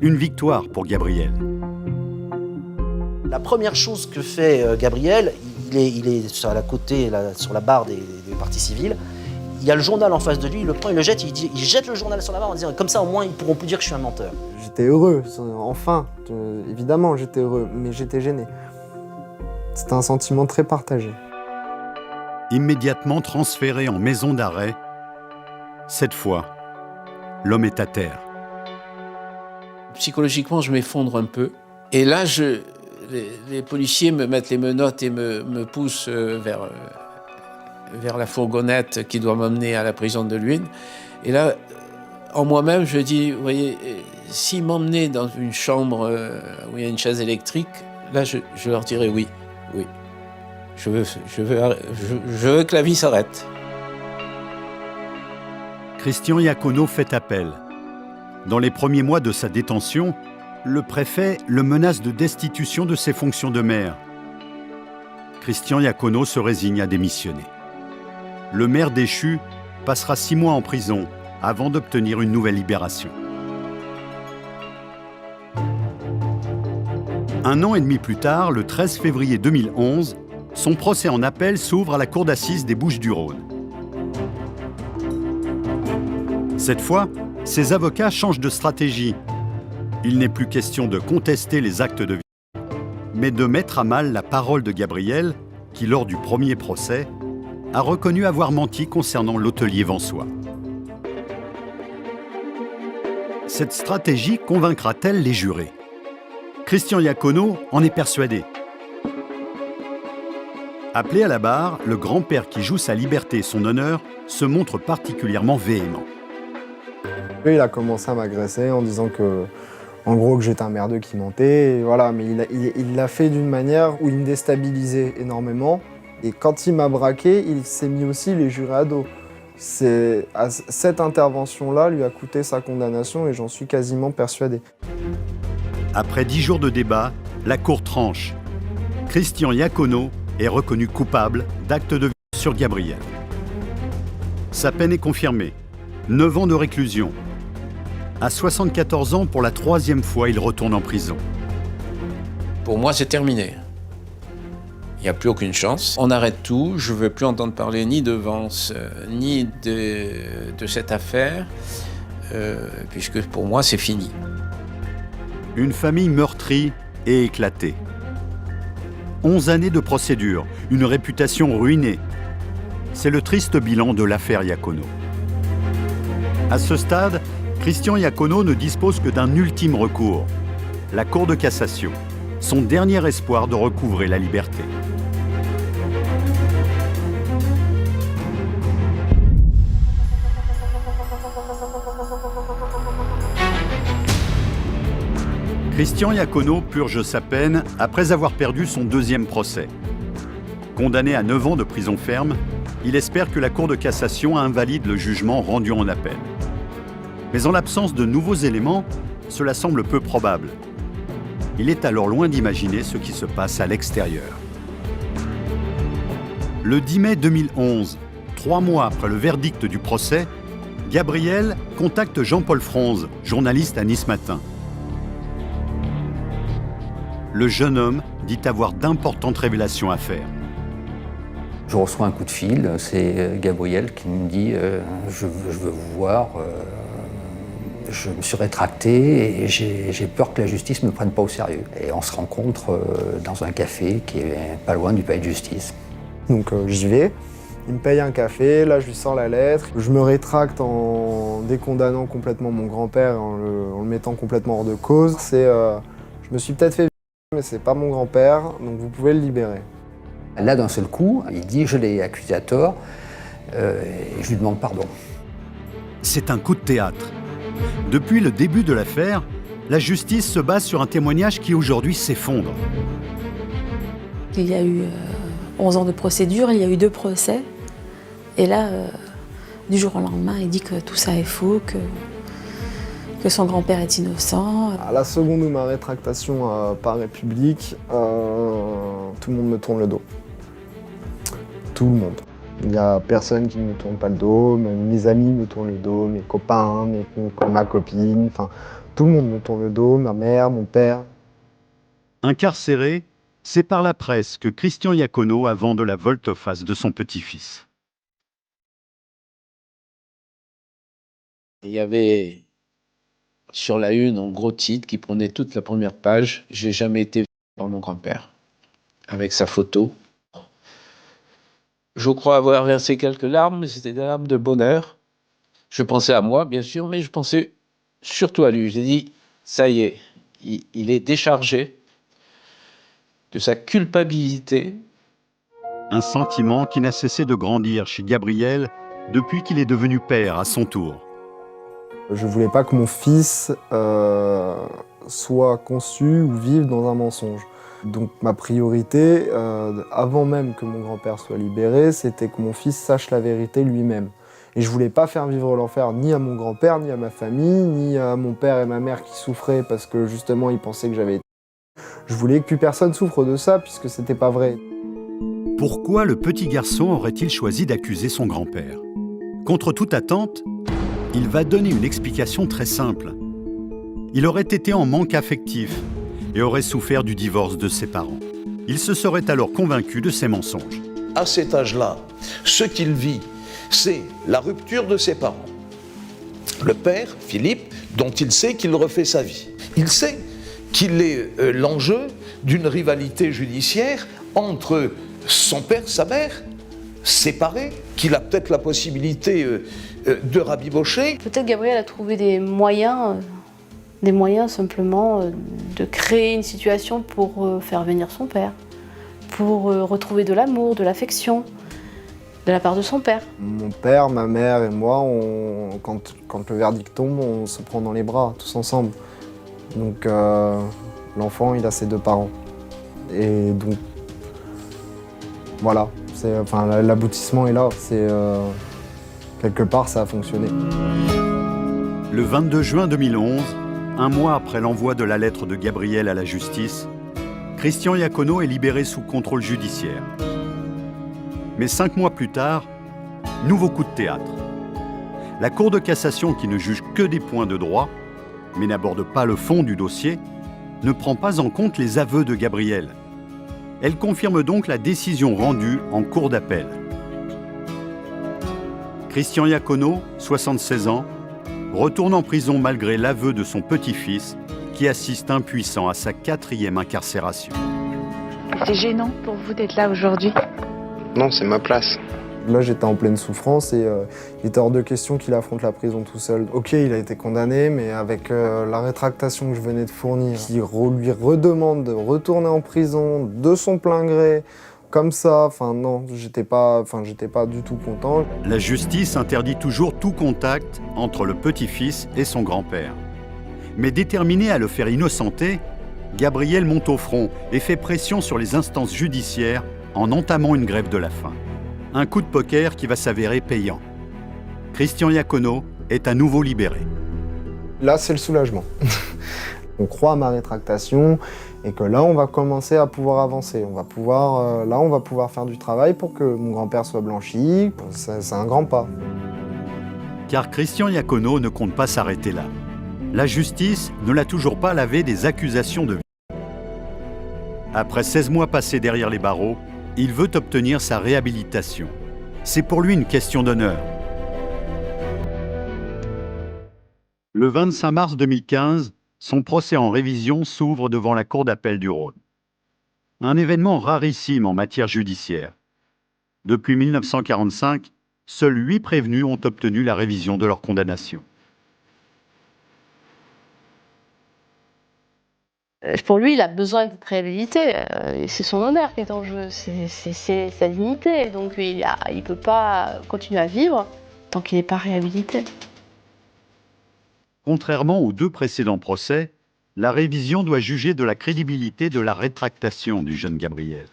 Une victoire pour Gabriel. La première chose que fait Gabriel, il est sur la barre des parties civiles. Il y a le journal en face de lui, il le prend, il le jette, il jette le journal sur la barre en disant comme ça au moins ils pourront plus dire que je suis un menteur. J'étais heureux, enfin, évidemment j'étais heureux, mais j'étais gêné. C'était un sentiment très partagé. Immédiatement transféré en maison d'arrêt, cette fois, l'homme est à terre. Psychologiquement, je m'effondre un peu. Et là, les policiers me mettent les menottes et me poussent vers la fourgonnette qui doit m'emmener à la prison de Luynes. Et là, en moi-même, je dis, vous voyez, s'ils m'emmenaient dans une chambre où il y a une chaise électrique, là, je leur dirais oui. Je veux que la vie s'arrête. Christian Iacono fait appel. Dans les premiers mois de sa détention, le préfet le menace de destitution de ses fonctions de maire. Christian Iacono se résigne à démissionner. Le maire déchu passera 6 mois en prison avant d'obtenir une nouvelle libération. 1 an et demi plus tard, le 13 février 2011, son procès en appel s'ouvre à la cour d'assises des Bouches-du-Rhône. Cette fois, ses avocats changent de stratégie. Il n'est plus question de contester les actes de viol, mais de mettre à mal la parole de Gabriel, qui, lors du premier procès, a reconnu avoir menti concernant l'hôtelier Vansois. Cette stratégie convaincra-t-elle les jurés? Christian Iacono en est persuadé. Appelé à la barre, le grand-père qui joue sa liberté et son honneur se montre particulièrement véhément. Il a commencé à m'agresser en disant que, en gros, que j'étais un merdeux qui mentait. Et voilà, mais il l'a fait d'une manière où il me déstabilisait énormément. Et quand il m'a braqué, il s'est mis aussi les jurés à dos. Cette intervention-là lui a coûté sa condamnation et j'en suis quasiment persuadé. Après 10 jours de débat, la cour tranche. Christian Iacono est reconnu coupable d'actes de viol sur Gabriel. Sa peine est confirmée. 9 ans de réclusion. À 74 ans, pour la 3e fois, il retourne en prison. Pour moi, c'est terminé. Il n'y a plus aucune chance. On arrête tout. Je ne veux plus entendre parler ni de Vance, ni de cette affaire, puisque pour moi, c'est fini. Une famille meurtrie et éclatée. 11 années de procédure, une réputation ruinée. C'est le triste bilan de l'affaire Iacono. À ce stade, Christian Iacono ne dispose que d'un ultime recours, la Cour de cassation, son dernier espoir de recouvrer la liberté. Christian Iacono purge sa peine après avoir perdu son 2e procès. Condamné à 9 ans de prison ferme, il espère que la Cour de cassation invalide le jugement rendu en appel. Mais en l'absence de nouveaux éléments, cela semble peu probable. Il est alors loin d'imaginer ce qui se passe à l'extérieur. Le 10 mai 2011, 3 mois après le verdict du procès, Gabriel contacte Jean-Paul Fronze, journaliste à Nice Matin. Le jeune homme dit avoir d'importantes révélations à faire. Je reçois un coup de fil, c'est Gabriel qui me dit je veux vous voir, je me suis rétracté et j'ai peur que la justice ne me prenne pas au sérieux. Et on se rencontre dans un café qui est pas loin du palais de justice. Donc j'y vais, il me paye un café, là je lui sors la lettre. Je me rétracte en décondamnant complètement mon grand-père, en le mettant complètement hors de cause. Je me suis peut-être fait mais c'est pas mon grand-père, donc vous pouvez le libérer. Là, d'un seul coup, il dit « je l'ai accusé à tort et je lui demande pardon ». C'est un coup de théâtre. Depuis le début de l'affaire, la justice se base sur un témoignage qui aujourd'hui s'effondre. Il y a eu 11 ans de procédure, il y a eu 2 procès. Et là, du jour au lendemain, il dit que tout ça est faux, que son grand-père est innocent. À la seconde où ma rétractation paraît publique, tout le monde me tourne le dos. Tout le monde. Il n'y a personne qui ne me tourne pas le dos, même mes amis me tournent le dos, mes copains, ma copine, enfin, tout le monde me tourne le dos, ma mère, mon père. Incarcéré, c'est par la presse que Christian Iacono a vendu la volte-face de son petit-fils. Il y avait sur la une, en gros titre, qui prenait toute la première page, « J'ai jamais été vu par mon grand-père », avec sa photo. Je crois avoir versé quelques larmes, mais c'était des larmes de bonheur. Je pensais à moi, bien sûr, mais je pensais surtout à lui. J'ai dit, ça y est, il est déchargé de sa culpabilité. Un sentiment qui n'a cessé de grandir chez Gabriel depuis qu'il est devenu père à son tour. Je voulais pas que mon fils soit conçu ou vive dans un mensonge. Donc ma priorité, avant même que mon grand-père soit libéré, c'était que mon fils sache la vérité lui-même. Et je voulais pas faire vivre l'enfer ni à mon grand-père, ni à ma famille, ni à mon père et ma mère qui souffraient parce que justement ils pensaient que j'avais été... Je voulais que plus personne souffre de ça puisque c'était pas vrai. Pourquoi le petit garçon aurait-il choisi d'accuser son grand-père? Contre toute attente, il va donner une explication très simple. Il aurait été en manque affectif et aurait souffert du divorce de ses parents. Il se serait alors convaincu de ses mensonges. À cet âge-là, ce qu'il vit, c'est la rupture de ses parents. Le père, Philippe, dont il sait qu'il refait sa vie. Il sait qu'il est l'enjeu d'une rivalité judiciaire entre son père, sa mère, séparés, qu'il a peut-être la possibilité de rabibocher. Peut-être Gabriel a trouvé des moyens simplement de créer une situation pour faire venir son père, pour retrouver de l'amour, de l'affection de la part de son père. Mon père, ma mère et moi, quand le verdict tombe, on se prend dans les bras, tous ensemble. Donc l'enfant, il a ses deux parents. Et donc, voilà, l'aboutissement est là. Quelque part, ça a fonctionné. Le 22 juin 2011, un mois après l'envoi de la lettre de Gabriel à la justice, Christian Iacono est libéré sous contrôle judiciaire. Mais 5 mois plus tard, nouveau coup de théâtre. La Cour de cassation, qui ne juge que des points de droit, mais n'aborde pas le fond du dossier, ne prend pas en compte les aveux de Gabriel. Elle confirme donc la décision rendue en cour d'appel. Christian Iacono, 76 ans, retourne en prison malgré l'aveu de son petit-fils, qui assiste impuissant à sa 4e incarcération. C'est gênant pour vous d'être là aujourd'hui? Non, c'est ma place. Là, j'étais en pleine souffrance et il était hors de question qu'il affronte la prison tout seul. Ok, il a été condamné, mais avec la rétractation que je venais de fournir, qui lui redemande de retourner en prison de son plein gré, comme ça, non, j'étais pas du tout content. La justice interdit toujours tout contact entre le petit-fils et son grand-père. Mais déterminé à le faire innocenter, Gabriel monte au front et fait pression sur les instances judiciaires en entamant une grève de la faim. Un coup de poker qui va s'avérer payant. Christian Iacono est à nouveau libéré. Là, c'est le soulagement. On croit à ma rétractation et que là, on va commencer à pouvoir avancer. On va pouvoir faire du travail pour que mon grand-père soit blanchi. C'est un grand pas. Car Christian Iacono ne compte pas s'arrêter là. La justice ne l'a toujours pas lavé des accusations de viol. Après 16 mois passés derrière les barreaux, il veut obtenir sa réhabilitation. C'est pour lui une question d'honneur. Le 25 mars 2015, son procès en révision s'ouvre devant la Cour d'appel du Rhône. Un événement rarissime en matière judiciaire. Depuis 1945, seuls 8 prévenus ont obtenu la révision de leur condamnation. Pour lui, il a besoin d'être réhabilité. C'est son honneur qui est en jeu, c'est sa dignité. Donc il ne peut pas continuer à vivre tant qu'il n'est pas réhabilité. Contrairement aux 2 précédents procès, la révision doit juger de la crédibilité de la rétractation du jeune Gabriel.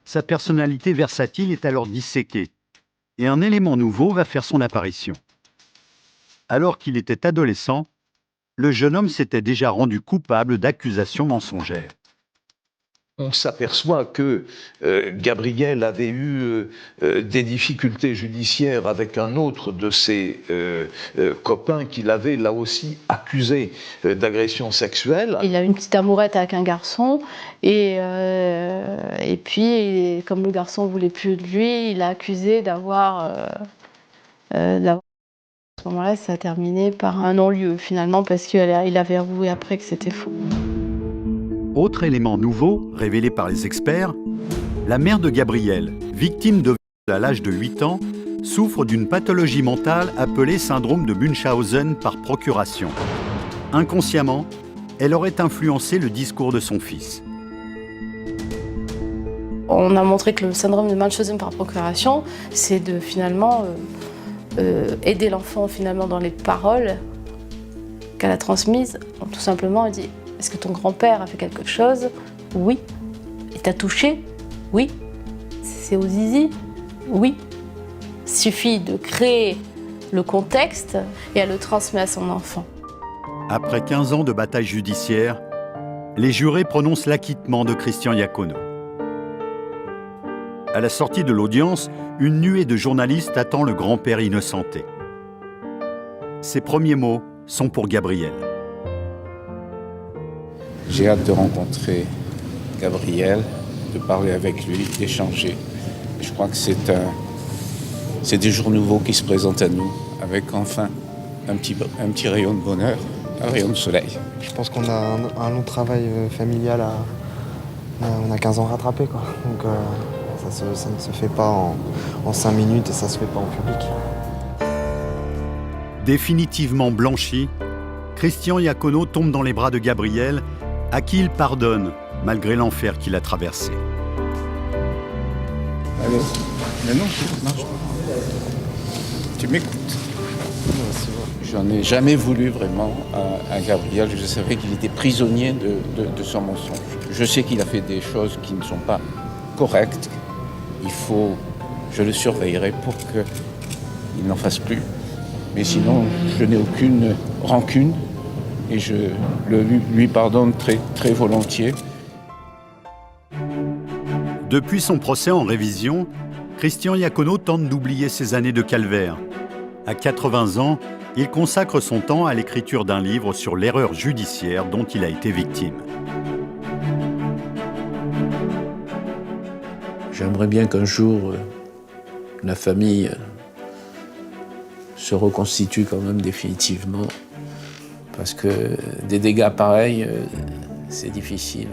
Sa personnalité versatile est alors disséquée, et un élément nouveau va faire son apparition. Alors qu'il était adolescent, le jeune homme s'était déjà rendu coupable d'accusations mensongères. On s'aperçoit que Gabriel avait eu des difficultés judiciaires avec un autre de ses copains qu'il avait là aussi accusé d'agression sexuelle. Il a eu une petite amourette avec un garçon et puis comme le garçon ne voulait plus de lui, il l'a accusé d'avoir... À ce moment-là, ça a terminé par un non-lieu finalement parce qu'il avait avoué après que c'était faux. Autre élément nouveau, révélé par les experts, la mère de Gabriel, victime de viol à l'âge de 8 ans, souffre d'une pathologie mentale appelée syndrome de Munchausen par procuration. Inconsciemment, elle aurait influencé le discours de son fils. On a montré que le syndrome de Munchausen par procuration, c'est de finalement aider l'enfant finalement dans les paroles qu'elle a transmises. Tout simplement, elle dit: est-ce que ton grand-père a fait quelque chose? Oui. Il t'a touché? Oui. C'est au zizi? Oui. Il suffit de créer le contexte et elle le transmet à son enfant. Après 15 ans de bataille judiciaire, les jurés prononcent l'acquittement de Christian Iacono. À la sortie de l'audience, une nuée de journalistes attend le grand-père innocenté. Ses premiers mots sont pour Gabriel. J'ai hâte de rencontrer Gabriel, de parler avec lui, d'échanger. Je crois que c'est des jours nouveaux qui se présentent à nous, avec enfin un petit rayon de bonheur, un rayon de soleil. Je pense qu'on a un long travail familial on a 15 ans rattrapé, quoi. Donc Ça ne se fait pas en 5 minutes et ça ne se fait pas en public. Définitivement blanchi, Christian Iacono tombe dans les bras de Gabrielle, à qui il pardonne, malgré l'enfer qu'il a traversé. Allez, mais non, tu m'écoutes. J'en ai jamais voulu vraiment à Gabriel. Je savais qu'il était prisonnier de son mensonge. Je sais qu'il a fait des choses qui ne sont pas correctes. Je le surveillerai pour qu'il n'en fasse plus. Mais sinon, je n'ai aucune rancune et je lui pardonne très, très volontiers. Depuis son procès en révision, Christian Iacono tente d'oublier ses années de calvaire. À 80 ans, il consacre son temps à l'écriture d'un livre sur l'erreur judiciaire dont il a été victime. J'aimerais bien qu'un jour, la famille se reconstitue quand même définitivement, parce que des dégâts pareils, c'est difficile,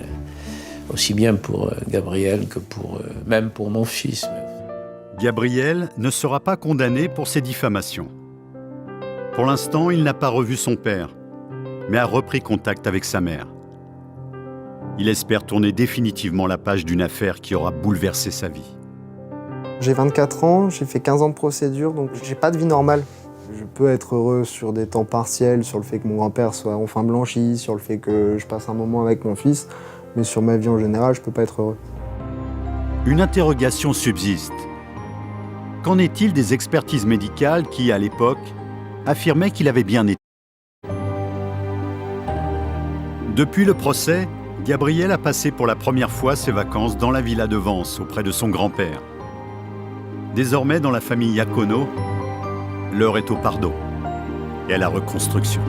aussi bien pour Gabriel que même pour mon fils. Gabriel ne sera pas condamné pour ces diffamations. Pour l'instant, il n'a pas revu son père, mais a repris contact avec sa mère. Il espère tourner définitivement la page d'une affaire qui aura bouleversé sa vie. J'ai 24 ans, j'ai fait 15 ans de procédure, donc j'ai pas de vie normale. Je peux être heureux sur des temps partiels, sur le fait que mon grand-père soit enfin blanchi, sur le fait que je passe un moment avec mon fils, mais sur ma vie en général, je peux pas être heureux. Une interrogation subsiste. Qu'en est-il des expertises médicales qui, à l'époque, affirmaient qu'il avait bien été? Depuis le procès, Gabriel a passé pour la première fois ses vacances dans la villa de Vence, auprès de son grand-père. Désormais, dans la famille Iacono, l'heure est au pardon et à la reconstruction.